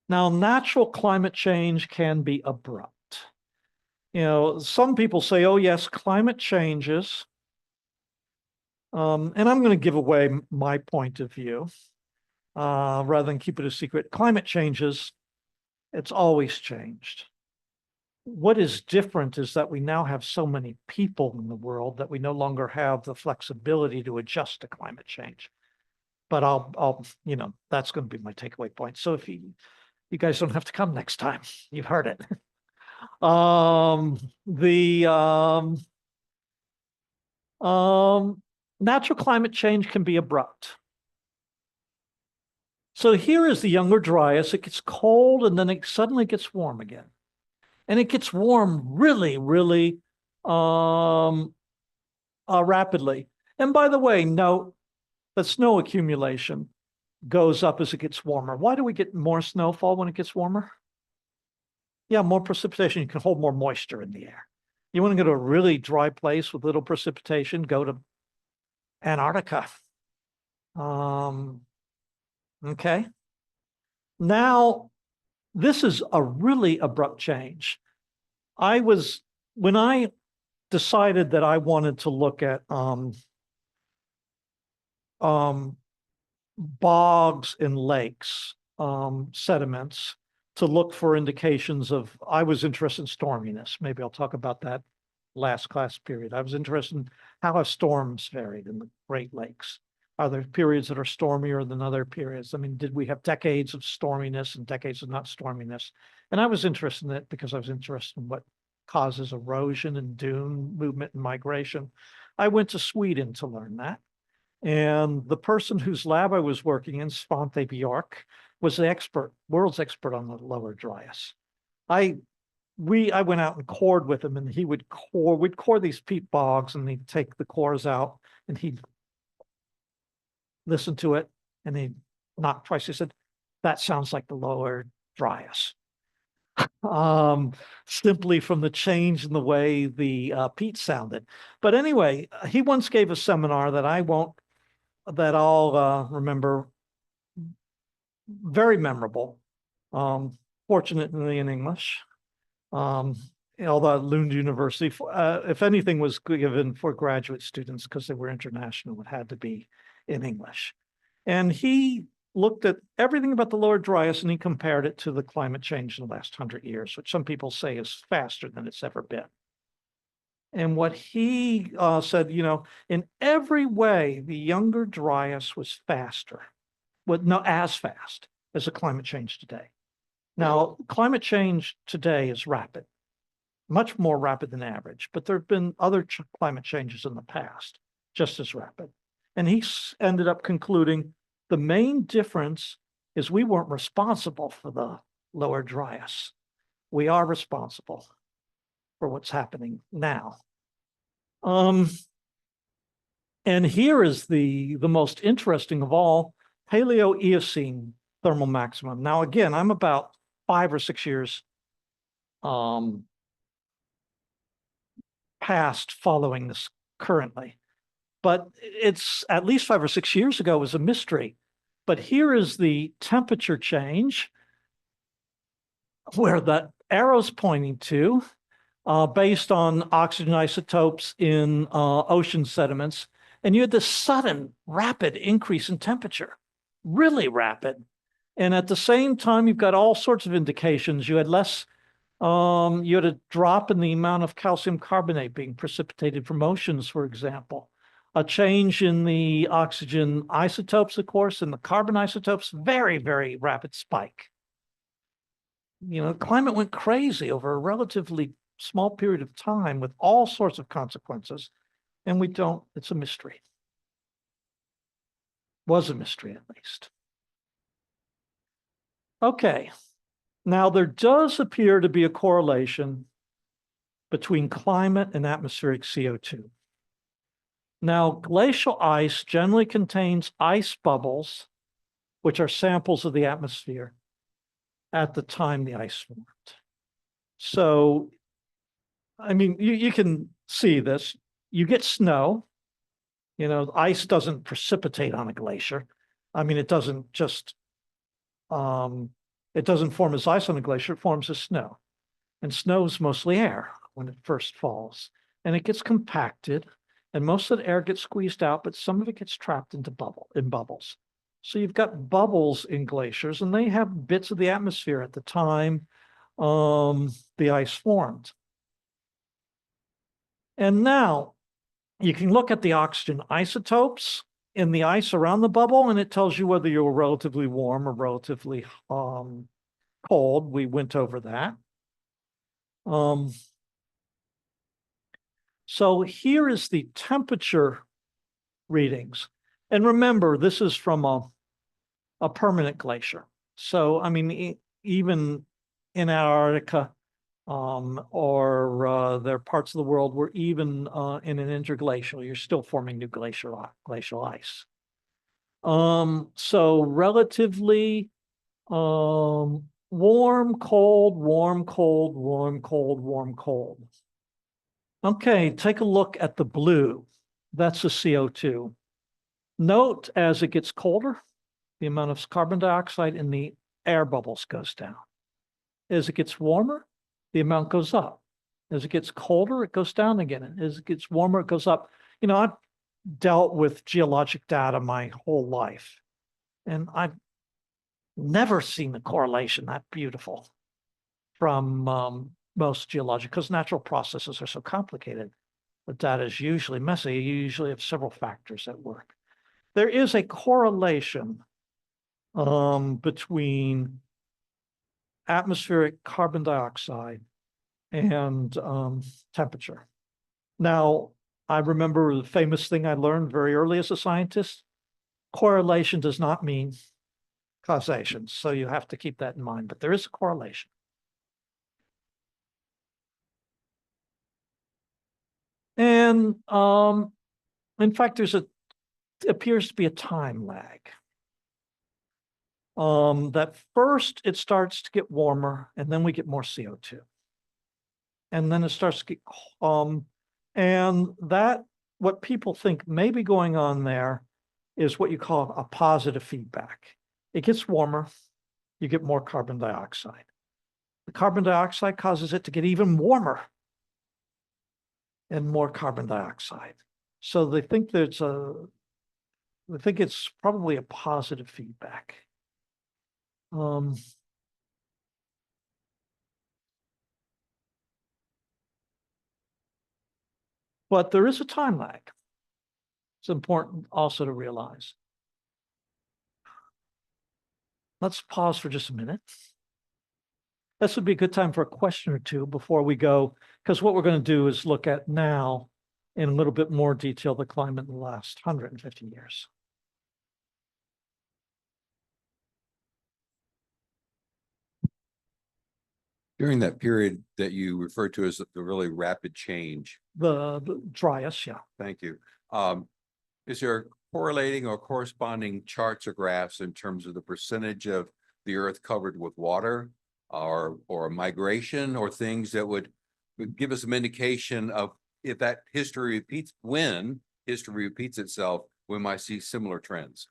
Now, natural climate change can be abrupt. Some people say, oh, yes, climate changes. And I'm going to give away my point of view rather than keep it a secret. Climate changes, it's always changed. What is different is that we now have so many people in the world that we no longer have the flexibility to adjust to climate change. But I'll that's going to be my takeaway point. So if you guys don't have to come next time, you've heard it. Natural climate change can be abrupt. So here is the Younger Dryas. It gets cold and then it suddenly gets warm again. And it gets warm really, really rapidly. And by the way, note that snow accumulation goes up as it gets warmer. Why do we get more snowfall when it gets warmer? Yeah, more precipitation. You can hold more moisture in the air. You want to go to a really dry place with little precipitation, go to Antarctica. Okay. Now, this is a really abrupt change. When I decided that I wanted to look at bogs and lakes, sediments, to look for indications of, I was interested in storminess. Maybe I'll talk about that last class period. I was interested in how have storms varied in the Great Lakes. Are there periods that are stormier than other periods? I mean, did we have decades of storminess and decades of not storminess? And I was interested in it because I was interested in what causes erosion and dune movement and migration. I went to Sweden to learn that. And the person whose lab I was working in, Svante Bjork, was the expert, world's expert on the Lower Dryas. I went out and cored with him, and we'd core these peat bogs, and he'd take the cores out, and he'd listen to it, and he'd knock twice. He said, "That sounds like the Lower Dryas." Simply from the change in the way the peat sounded. But anyway, he once gave a seminar that I'll remember, very memorable, fortunately in English. Although at Lund University, if anything was given for graduate students because they were international, it had to be in English. And he looked at everything about the lower Dryas and he compared it to the climate change in the last 100 years, which some people say is faster than it's ever been. And what he said, you know, in every way, the younger Dryas was faster, but not as fast as the climate change today. Now, climate change today is rapid, much more rapid than average, but there have been other climate changes in the past, just as rapid. And he ended up concluding the main difference is we weren't responsible for the lower Dryas. We are responsible for what's happening now. And here is the most interesting of all, Paleo-Eocene thermal maximum. Now, again, I'm about 5 or 6 years past following this currently, but it's at least 5 or 6 years ago was a mystery. But here is the temperature change where the arrow's pointing to, based on oxygen isotopes in ocean sediments. And you had this sudden rapid increase in temperature, really rapid. And at the same time, you've got all sorts of indications. You had less, you had a drop in the amount of calcium carbonate being precipitated from oceans, for example. A change in the oxygen isotopes, of course, and the carbon isotopes, very, very rapid spike. You know, climate went crazy over a relatively small period of time with all sorts of consequences, and we don't, it's a mystery. Was a mystery, at least. Okay, now there does appear to be a correlation between climate and atmospheric CO2. Now, glacial ice generally contains ice bubbles, which are samples of the atmosphere at the time the ice formed. So, I mean, you can see this. You get snow. You know, ice doesn't precipitate on a glacier. I mean, it doesn't just, it doesn't form as ice on a glacier, it forms as snow. And snow is mostly air when it first falls. And it gets compacted, and most of the air gets squeezed out, but some of it gets trapped into bubbles. So you've got bubbles in glaciers, and they have bits of the atmosphere at the time the ice formed. And now you can look at the oxygen isotopes in the ice around the bubble, and it tells you whether you're relatively warm or relatively cold. We went over that. So here is the temperature readings. And remember, this is from a permanent glacier. So, I mean, even in Antarctica or there are parts of the world where even in an interglacial, you're still forming new glacial ice. So relatively warm, cold, warm, cold, warm, cold, warm, cold. Okay, take a look at the blue. That's the CO2. Note as it gets colder, the amount of carbon dioxide in the air bubbles goes down. As it gets warmer, the amount goes up. As it gets colder, it goes down again. And as it gets warmer, it goes up. You know, I've dealt with geologic data my whole life, and I've never seen the correlation that beautiful from most geologic, because natural processes are so complicated. The data is usually messy. You usually have several factors at work. There is a correlation between atmospheric carbon dioxide and temperature. Now, I remember the famous thing I learned very early as a scientist: correlation does not mean causation. So you have to keep that in mind, but there is a correlation. And in fact, appears to be a time lag. That first it starts to get warmer, and then we get more CO2. And then it starts to get, and that, what people think may be going on there is what you call a positive feedback. It gets warmer, you get more carbon dioxide. The carbon dioxide causes it to get even warmer and more carbon dioxide. So they think there's I think it's probably a positive feedback. But there is a time lag. It's important also to realize. Let's pause for just a minute. This would be a good time for a question or two before we go, because what we're going to do is look at now in a little bit more detail the climate in the last 150 years. During that period that you referred to as the really rapid change, The Dryas, yeah. thank you. Is there correlating or corresponding charts or graphs in terms of the percentage of the earth covered with water or migration or things that would give us some indication of if that history repeats, when history repeats itself, we might see similar trends?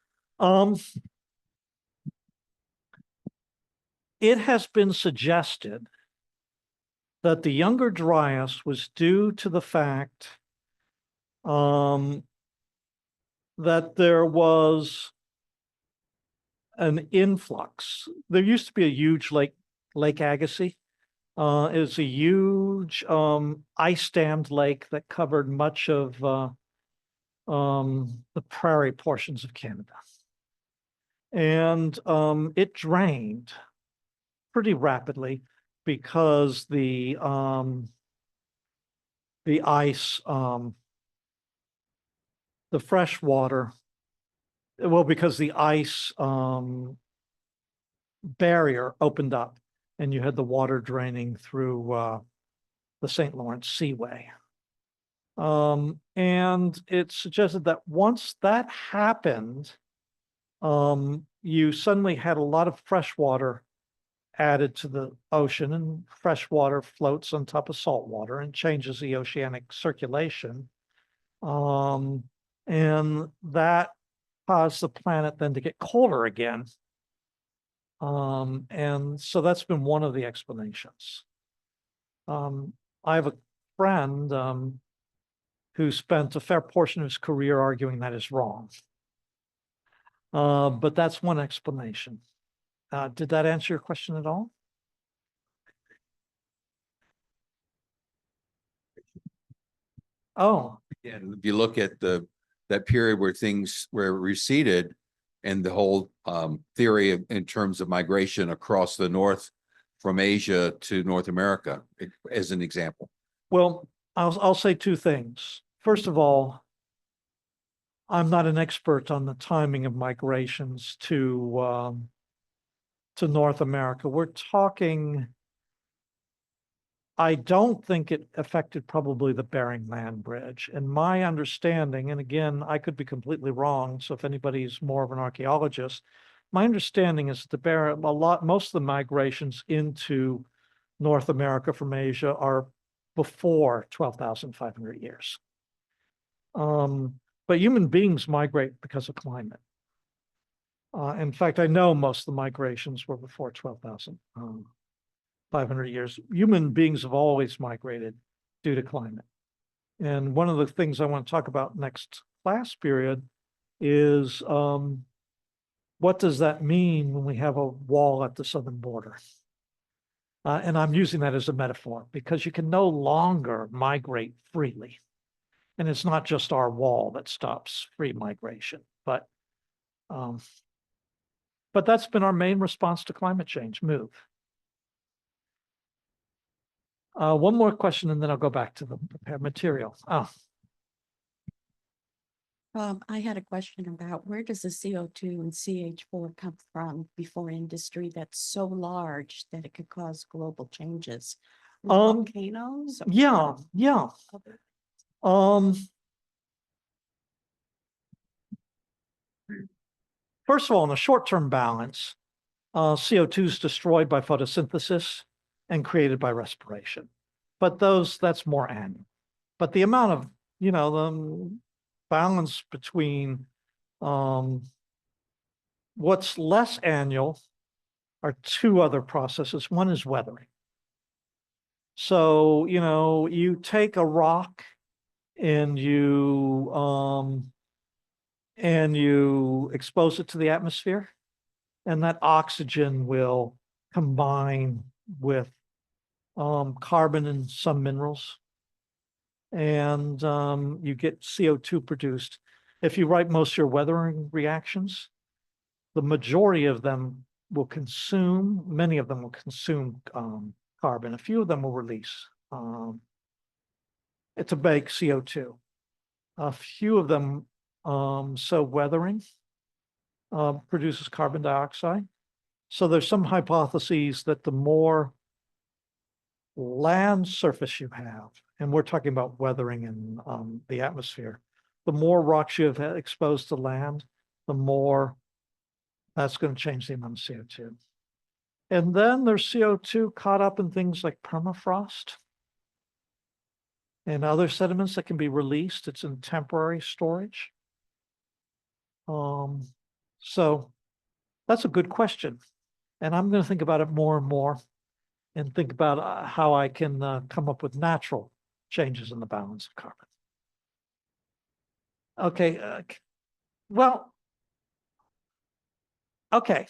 It has been suggested that the Younger Dryas was due to the fact that there was an influx. There used to be a huge Lake Agassiz. It's a huge ice-dammed lake that covered much of the prairie portions of Canada. And it drained pretty rapidly because the ice, the fresh water, well, because the ice barrier opened up and you had the water draining through the St. Lawrence Seaway. And it suggested that once that happened, you suddenly had a lot of fresh water added to the ocean, and fresh water floats on top of salt water and changes the oceanic circulation. And that caused the planet then to get colder again. And so that's been one of the explanations. I have a friend who spent a fair portion of his career arguing that is wrong. But that's one explanation. Did that answer your question at all? Oh, And if you look at that period where things were receded and the whole theory in terms of migration across the north from Asia to North America, as an example. well, I'll say two things. First of all, I'm not an expert on the timing of migrations to North America. We're talking, I don't think it affected probably the Bering Land Bridge. And my understanding, and again, I could be completely wrong, so if anybody's more of an archaeologist, my understanding is that most of the migrations into North America from Asia are before 12,500 years. But human beings migrate because of climate. In fact, I know most of the migrations were before 12,500 years. Human beings have always migrated due to climate. And one of the things I want to talk about next class period is what does that mean when we have a wall at the southern border? And I'm using that as a metaphor because you can no longer migrate freely. And it's not just our wall that stops free migration, but that's been our main response to climate change, move. One more question, and then I'll go back to the prepared material. I had a question about where does the CO2 and CH4 come from before industry that's so large that it could cause global changes? Volcanoes? Yeah. First of all, in the short-term balance, CO2 is destroyed by photosynthesis and created by respiration. But that's more annual. But the amount of, the balance between what's less annual are two other processes. One is weathering. So, you take a rock and you and you expose it to the atmosphere, and that oxygen will combine with carbon and some minerals. And you get CO2 produced. If you write most of your weathering reactions, the majority of them will consume, many of them will consume carbon. A few of them will release to make CO2. A few of them, so weathering produces carbon dioxide. So there's some hypotheses that the more land surface you have, and we're talking about weathering in the atmosphere, the more rocks you have exposed to land, the more that's going to change the amount of CO2. And then there's CO2 caught up in things like permafrost and other sediments that can be released. It's in temporary storage. So that's a good question. And I'm going to think about it more and more and think about how I can come up with natural changes in the balance of carbon. Okay, well, okay.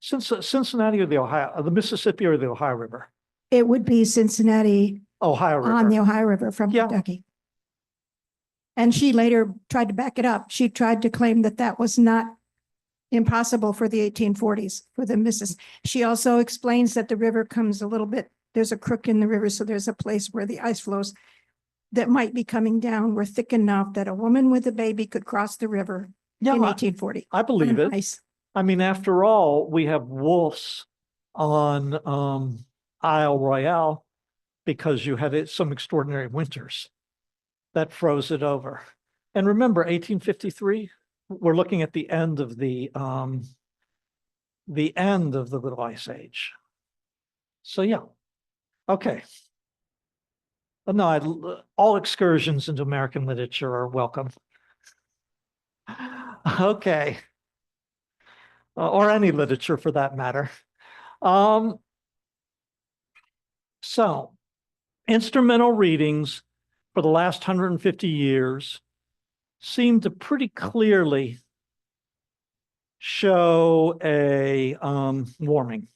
Since Cincinnati or the Ohio, the Mississippi or the Ohio River? It would be Cincinnati Ohio River. on the Ohio River from Yeah. Kentucky. And she later tried to back it up. She tried to claim that that was not impossible for the 1840s for the Mississippi. She also explains that the river comes a little bit, there's a crook in the river, so there's a place where the ice flows that might be coming down were thick enough that a woman with a baby could cross the river Yeah, in 1840. I believe on it. ice. I mean, after all, we have wolves on Isle Royale because you had some extraordinary winters that froze it over. And remember, 1853, we're looking at the end of the Little Ice Age. So yeah, okay. No, all excursions into American literature are welcome. Okay. Or any literature for that matter. So instrumental readings for the last 150 years seem to pretty clearly show a warming.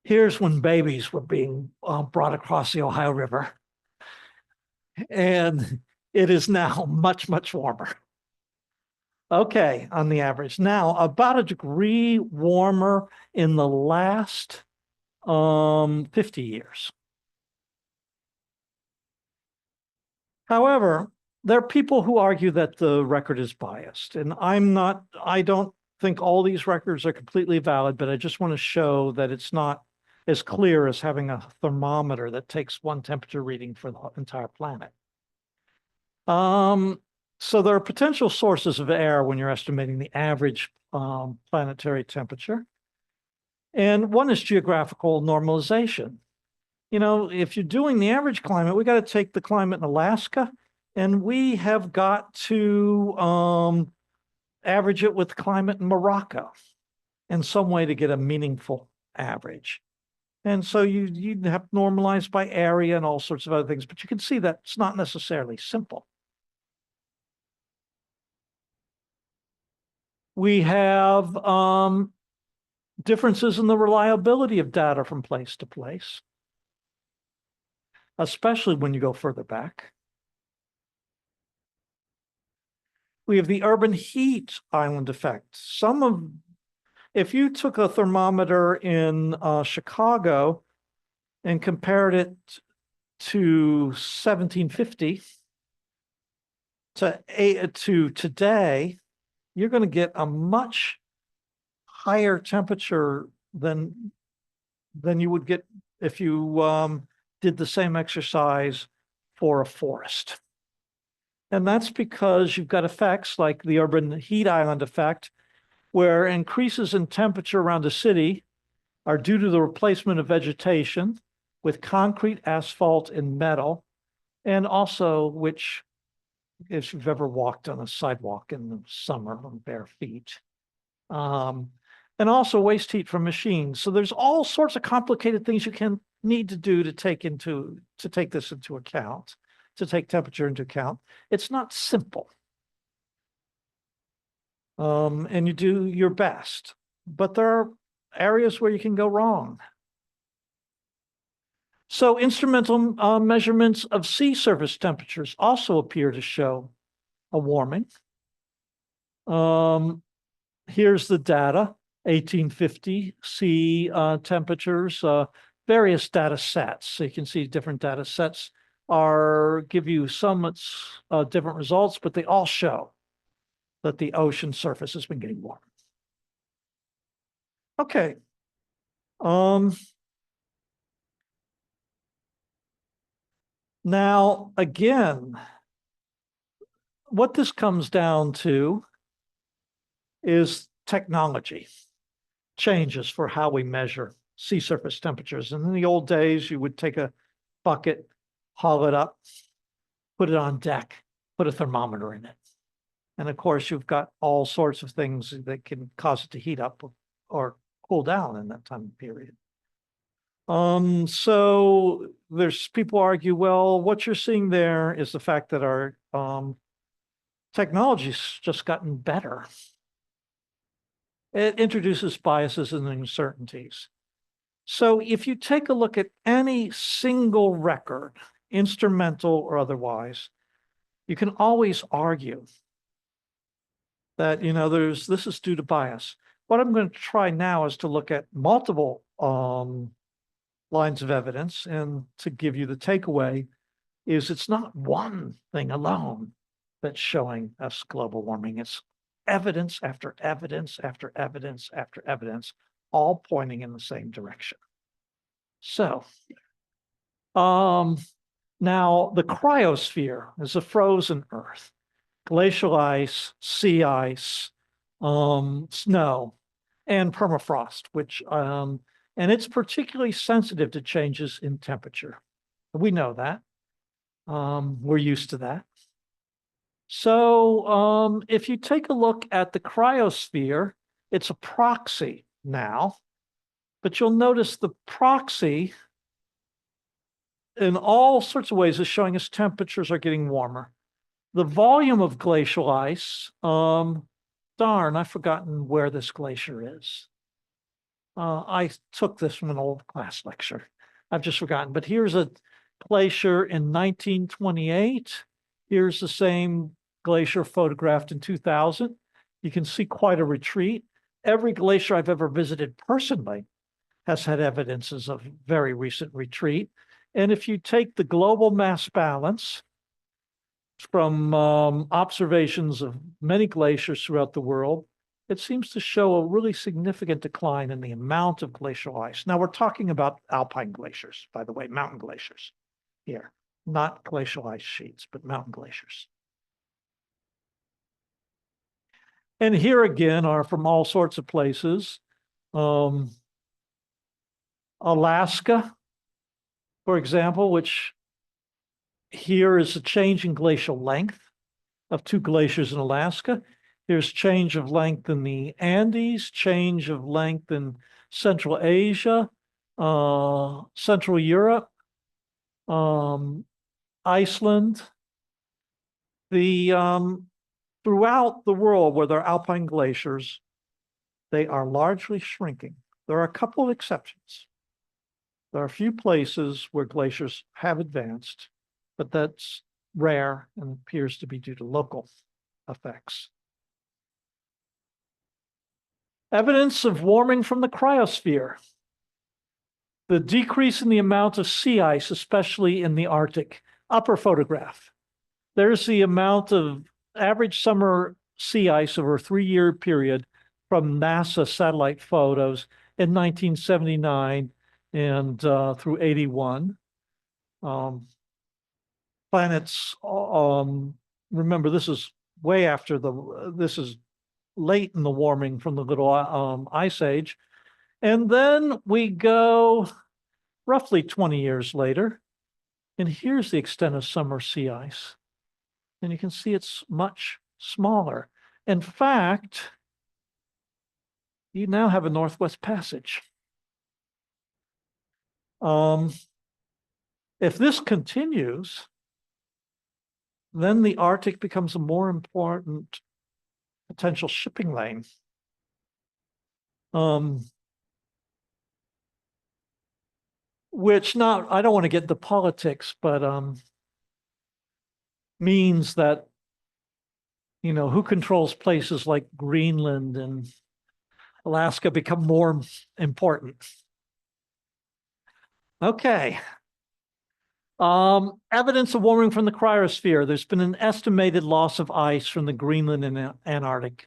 Here's when babies were being brought across the Ohio River. And it is now much, much warmer. Okay, on the average. Now, about a degree warmer in the last 50 years. However, there are people who argue that the record is biased, and I don't think all these records are completely valid, but I just want to show that it's not as clear as having a thermometer that takes one temperature reading for the entire planet. So there are potential sources of error when you're estimating the average planetary temperature. And one is geographical normalization. You know, if you're doing the average climate, we got to take the climate in Alaska, and we have got to average it with climate in Morocco in some way to get a meaningful average. And so you have to normalize by area and all sorts of other things, but you can see that it's not necessarily simple. We have differences in the reliability of data from place to place, especially when you go further back. We have the urban heat island effect. If you took a thermometer in Chicago and compared it to 1750 to today, you're going to get a much higher temperature than you would get if you did the same exercise for a forest. And that's because you've got effects like the urban heat island effect, where increases in temperature around a city are due to the replacement of vegetation with concrete, asphalt, and metal, and also which if you've ever walked on a sidewalk in the summer on bare feet. And also waste heat from machines. So there's all sorts of complicated things you can need to do to take this into account, to take temperature into account. It's not simple. And you do your best, but there are areas where you can go wrong. So instrumental measurements of sea surface temperatures also appear to show a warming. Here's the data, 1850 sea temperatures, various data sets. So you can see different data sets give you some different results, but they all show that the ocean surface has been getting warmer. Okay. Now, again, what this comes down to is technology changes for how we measure sea surface temperatures. And in the old days, you would take a bucket, haul it up, put it on deck, put a thermometer in it. And of course, you've got all sorts of things that can cause it to heat up or cool down in that time period. So there's people argue, well, what you're seeing there is the fact that our technology's just gotten better. It introduces biases and uncertainties. So if you take a look at any single record, instrumental or otherwise, you can always argue that, this is due to bias. What I'm going to try now is to look at multiple lines of evidence, and to give you the takeaway is it's not one thing alone that's showing us global warming. It's evidence after evidence after evidence after evidence, all pointing in the same direction. So, now the cryosphere is a frozen Earth, glacial ice, sea ice, snow, and permafrost, which and it's particularly sensitive to changes in temperature. We know that. We're used to that. So if you take a look at the cryosphere, it's a proxy now, but you'll notice the proxy in all sorts of ways is showing us temperatures are getting warmer. The volume of glacial ice, darn, I've forgotten where this glacier is. I took this from an old class lecture. I've just forgotten, but here's a glacier in 1928. Here's the same glacier photographed in 2000. You can see quite a retreat. Every glacier I've ever visited personally has had evidences of very recent retreat. And if you take the global mass balance from observations of many glaciers throughout the world, it seems to show a really significant decline in the amount of glacial ice. Now we're talking about alpine glaciers, by the way, mountain glaciers here, not glacial ice sheets, but mountain glaciers. And here again are from all sorts of places. Alaska, for example, which here is a change in glacial length of 2 glaciers in Alaska. Here's change of length in the Andes, change of length in Central Asia, Central Europe, Iceland. Throughout the world where there are alpine glaciers, they are largely shrinking. There are a couple of exceptions. There are a few places where glaciers have advanced, but that's rare and appears to be due to local effects. Evidence of warming from the cryosphere. The decrease in the amount of sea ice, especially in the Arctic. Upper photograph. There's the amount of average summer sea ice over a 3-year period from NASA satellite photos in 1979 and through 81. Planets, remember, this is way after this is late in the warming from the little ice age. And then we go roughly 20 years later, and here's the extent of summer sea ice. And you can see it's much smaller. In fact, you now have a Northwest Passage. If this continues, then the Arctic becomes a more important potential shipping lane. Which I don't want to get into politics, but means that, you know, who controls places like Greenland and Alaska become more important. Okay. Evidence of warming from the cryosphere. There's been an estimated loss of ice from the Greenland and Antarctic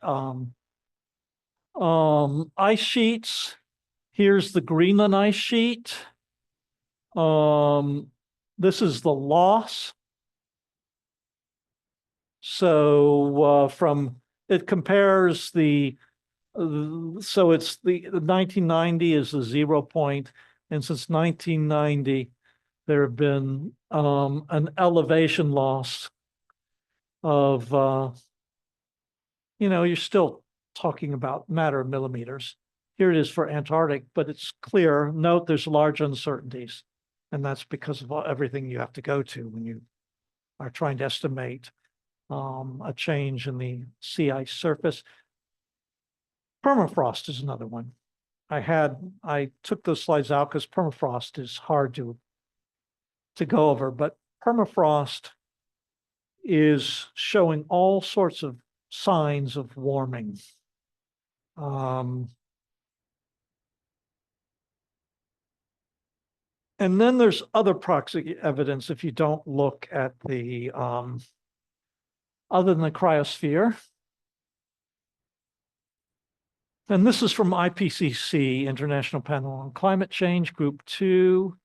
ice sheets. Here's the Greenland ice sheet. This is the loss. So it compares so it's the 1990 is the 0 point, and since 1990 there have been an elevation loss of you're still talking about matter of millimeters. Here it is for Antarctic, but it's clear. Note there's large uncertainties, and that's because of everything you have to go to when you are trying to estimate a change in the sea ice surface. Permafrost is another one. I took those slides out because permafrost is hard to go over, but permafrost is showing all sorts of signs of warming. And then there's other proxy evidence if you don't look at the other than the cryosphere. And this is from IPCC, International Panel on Climate Change, Group 2.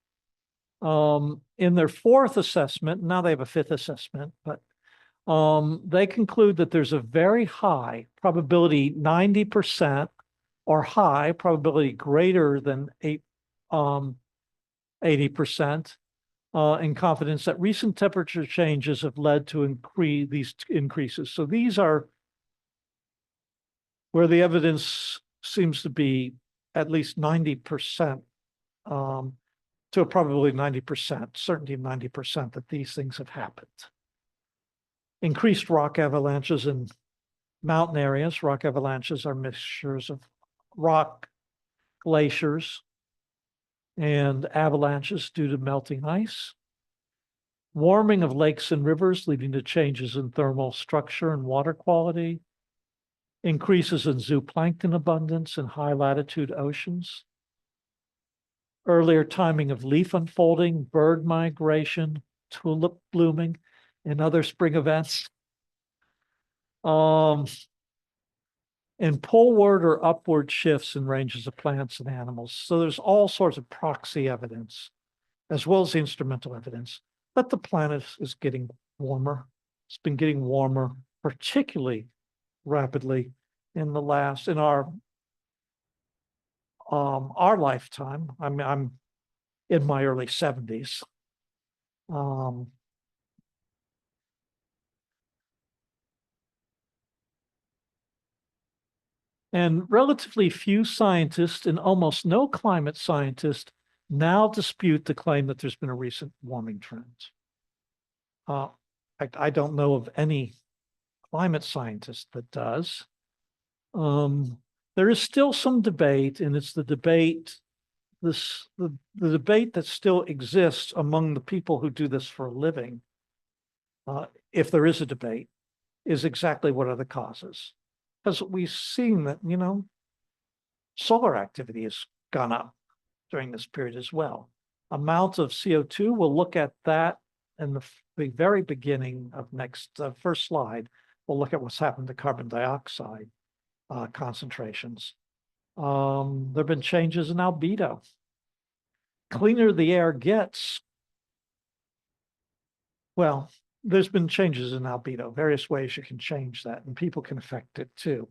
In their fourth assessment, now they have a fifth assessment, but they conclude that there's a very high probability, 90% or high probability greater than 80% in confidence that recent temperature changes have led to these increases. So these are where the evidence seems to be at least 90%, to a probability 90%, certainty of 90% that these things have happened. Increased rock avalanches in mountain areas. Rock avalanches are mixtures of rock glaciers and avalanches due to melting ice. Warming of lakes and rivers leading to changes in thermal structure and water quality. Increases in zooplankton abundance in high latitude oceans. Earlier timing of leaf unfolding, bird migration, tulip blooming, and other spring events. And poleward or upward shifts in ranges of plants and animals. So there's all sorts of proxy evidence, as well as the instrumental evidence, that the planet is getting warmer. It's been getting warmer, particularly rapidly in our lifetime. I mean, I'm in my early 70s. And relatively few scientists and almost no climate scientists now dispute the claim that there's been a recent warming trend. I don't know of any climate scientist that does. There is still some debate, and it's the debate that still exists among the people who do this for a living, if there is a debate, is exactly what are the causes. Because we've seen that, solar activity has gone up during this period as well. Amount of CO2, we'll look at that in the very beginning of first slide. We'll look at what's happened to carbon dioxide concentrations. There have been changes in albedo. Cleaner the air gets, well, there's been changes in albedo, various ways you can change that, and people can affect it too.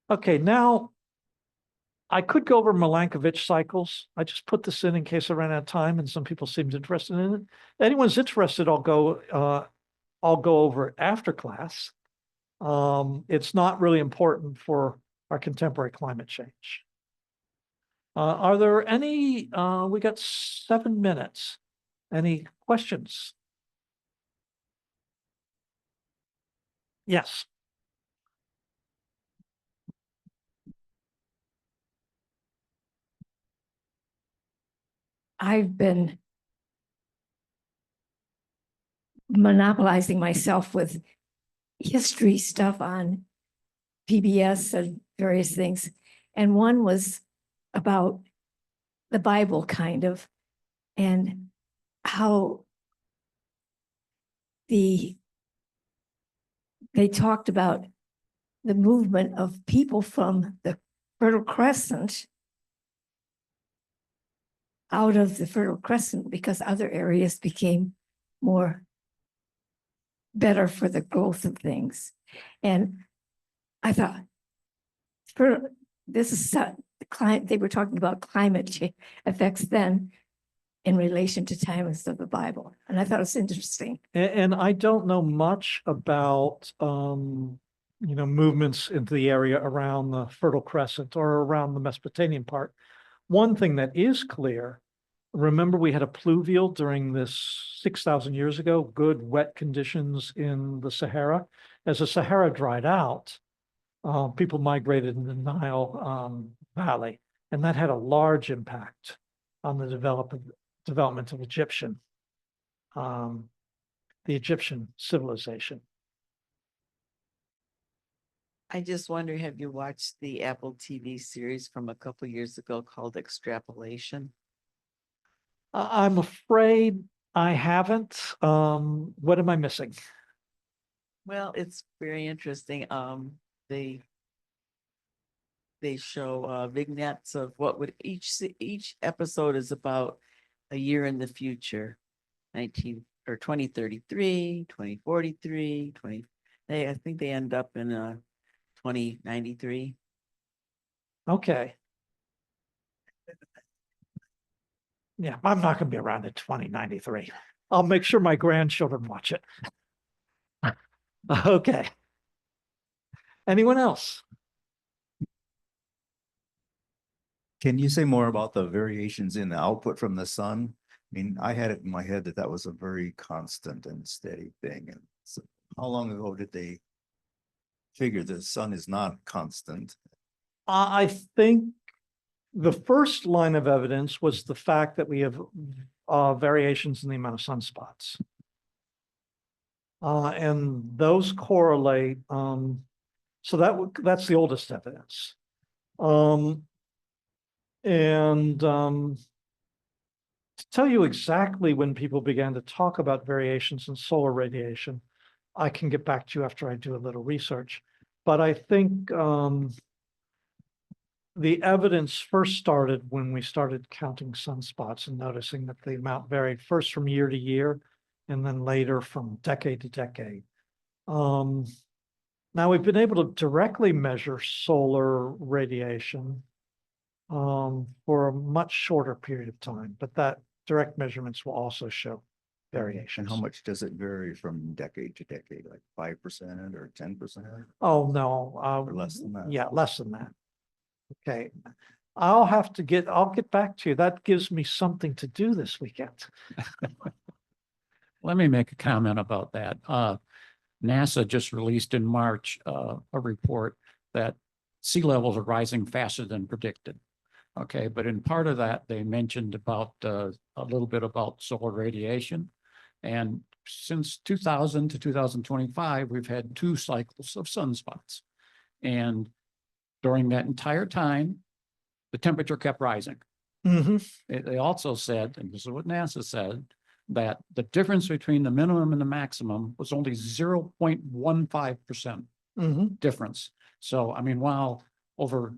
Okay, now I could go over Milankovitch cycles. I just put this in case I ran out of time and some people seemed interested in it. Anyone's interested, I'll go over it after class. It's not really important for our contemporary climate change. Are there any, we got 7 minutes. Any questions? Yes. I've been monopolizing myself with history stuff on PBS and various things. And one was about the Bible, kind of, and how they talked about the movement of people from the Fertile Crescent out of the Fertile Crescent because other areas became more better for the growth of things. And I thought, this is the climate, they were talking about climate change effects then in relation to times of the Bible. And I thought it was interesting. And I don't know much about, movements into the area around the Fertile Crescent or around the Mesopotamian part. One thing that is clear, remember we had a pluvial during this 6,000 years ago, good wet conditions in the Sahara. As the Sahara dried out, people migrated in the Nile Valley, and that had a large impact on the development of the Egyptian civilization. I just wonder, have you watched the Apple TV series from a couple years ago called Extrapolation? I'm afraid I haven't. What am I missing? Well, it's very interesting. They show vignettes of what would each episode is about a year in the future, 2033, 2043, I think they end up in 2093. Okay. Yeah, I'm not going to be around in 2093. I'll make sure my grandchildren watch it. Okay. Anyone else? Can you say more about the variations in the output from the sun? I mean, I had it in my head that that was a very constant and steady thing. And so how long ago did they figure the sun is not constant? I think the first line of evidence was the fact that we have variations in the amount of sunspots. And those correlate. So that's the oldest evidence. To tell you exactly when people began to talk about variations in solar radiation, I can get back to you after I do a little research. But I think the evidence first started when we started counting sunspots and noticing that the amount varied first from year to year and then later from decade to decade. Now we've been able to directly measure solar radiation for a much shorter period of time, but that direct measurements will also show variations. And how much does it vary from decade to decade, like 5% or 10%? Oh, no. Or less than that? Yeah, less than that. Okay. I'll get back to you. That gives me something to do this weekend. Let me make a comment about that. NASA just released in March a report that sea levels are rising faster than predicted. Okay, but in part of that, they mentioned about a little bit about solar radiation. And since 2000 to 2025, we've had 2 cycles of sunspots. And during that entire time, the temperature kept rising. They also said, and this is what NASA said, that the difference between the minimum and the maximum was only 0.15% difference. So, I mean, while over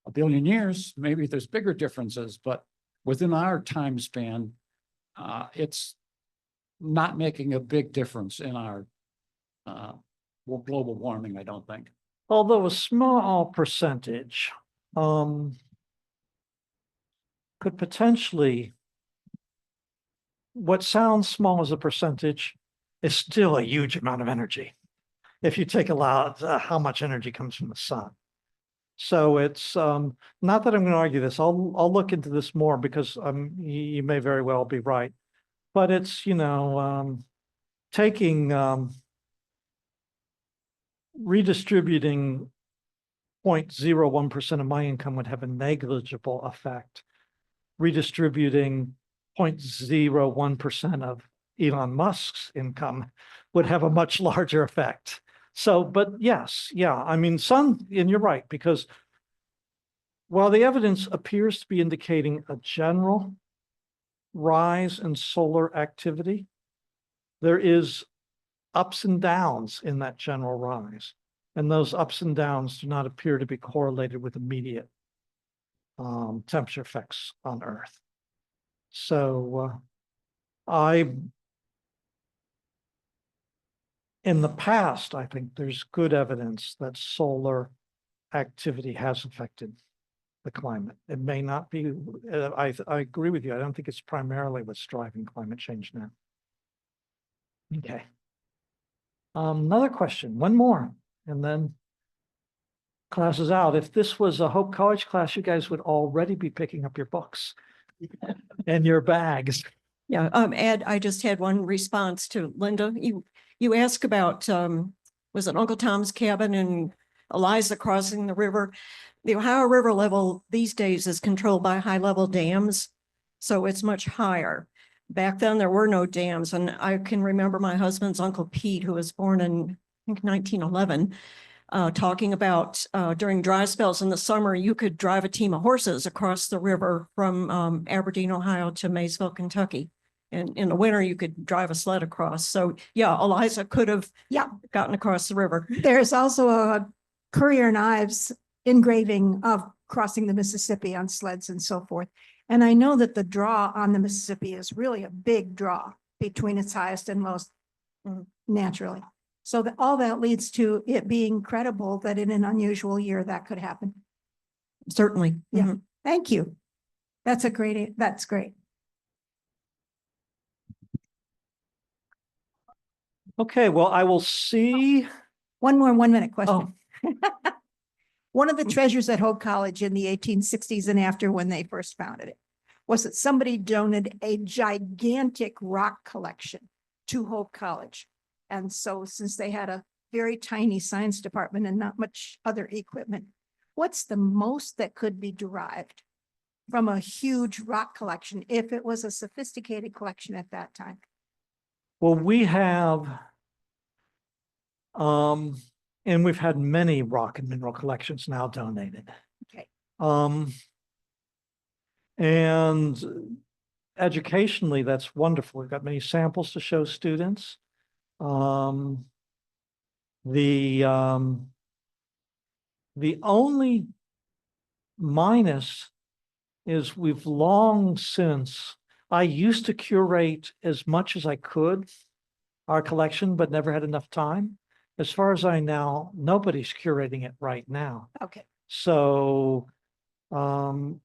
a billion years, maybe there's bigger differences, but within our time span, it's not making a big difference in our global warming, I don't think. Although a small percentage, could potentially, what sounds small as a percentage is still a huge amount of energy. If you take a lot, how much energy comes from the sun. So it's not that I'm going to argue this. I'll look into this more because you may very well be right. But it's, taking redistributing 0.01% of my income would have a negligible effect. Redistributing 0.01% of Elon Musk's income would have a much larger effect. So, but yes, yeah, I mean, and you're right, because while the evidence appears to be indicating a general rise in solar activity, there is ups and downs in that general rise. And those ups and downs do not appear to be correlated with immediate temperature effects on Earth. So in the past, I think there's good evidence that solar activity has affected the climate. It may not be, I agree with you. I don't think it's primarily what's driving climate change now. Okay. Another question, one more, and then class is out. If this was a Hope College class, you guys would already be picking up your books and your bags. Yeah, Ed, I just had one response to Linda. You asked about, was it Uncle Tom's Cabin and Eliza crossing the river? The Ohio River level these days is controlled by high-level dams, so it's much higher. Back then, there were no dams, and I can remember my husband's Uncle Pete, who was born in, I think, 1911, talking about during dry spells in the summer, you could drive a team of horses across the river from Aberdeen, Ohio to Maysville, Kentucky. And in the winter, you could drive a sled across. So yeah, Eliza could have gotten across the river. There's also a Currier and Ives engraving of crossing the Mississippi on sleds and so forth. And I know that the draw on the Mississippi is really a big draw between its highest and lowest naturally. So that all that leads to it being credible that in an unusual year that could happen. Certainly. Yeah. Mhm. Thank you. That's great. Okay, well, I will see. One more 1 minute question. One of the treasures at Hope College in the 1860s and after, when they first founded it, was that somebody donated a gigantic rock collection to Hope College. And so since they had a very tiny science department and not much other equipment, what's the most that could be derived from a huge rock collection if it was a sophisticated collection at that time? Well, we have, and we've had many rock and mineral collections now donated. Okay. And educationally, that's wonderful. We've got many samples to show students. The only minus is we've long since, I used to curate as much as I could our collection, but never had enough time. As far as I know, nobody's curating it right now. Okay. So, So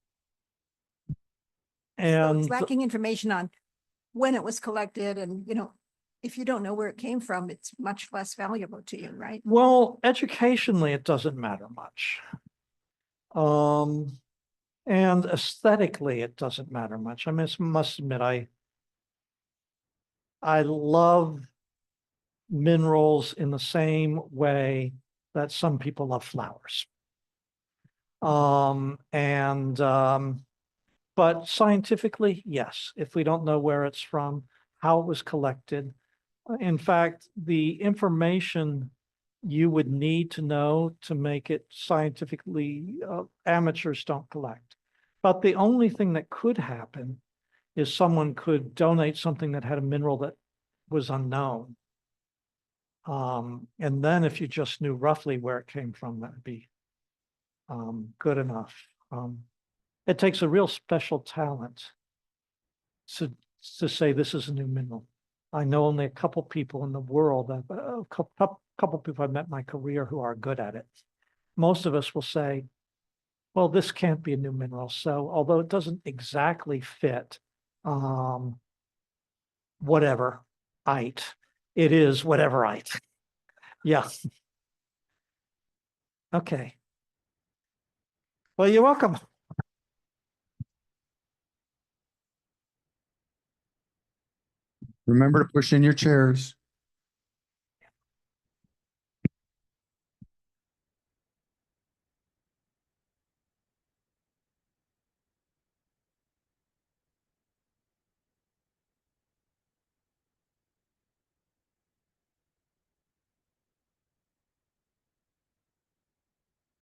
and it's lacking information on when it was collected and, if you don't know where it came from, it's much less valuable to you, right? well, educationally, it doesn't matter much. And aesthetically, it doesn't matter much. I mean, I must admit, I love minerals in the same way that some people love flowers. But scientifically, yes, if we don't know where it's from, how it was collected. In fact, the information you would need to know to make it scientifically, amateurs don't collect. But the only thing that could happen is someone could donate something that had a mineral that was unknown. And then if you just knew roughly where it came from, that would be good enough. It takes a real special talent to say this is a new mineral. I know only a couple people in the world, a couple people I've met in my career who are good at it. Most of us will say, Well, this can't be a new mineral, so although it doesn't exactly fit, whatever, ite, it is whatever ite. Yeah. Okay. Well, you're welcome. Remember to push in your chairs.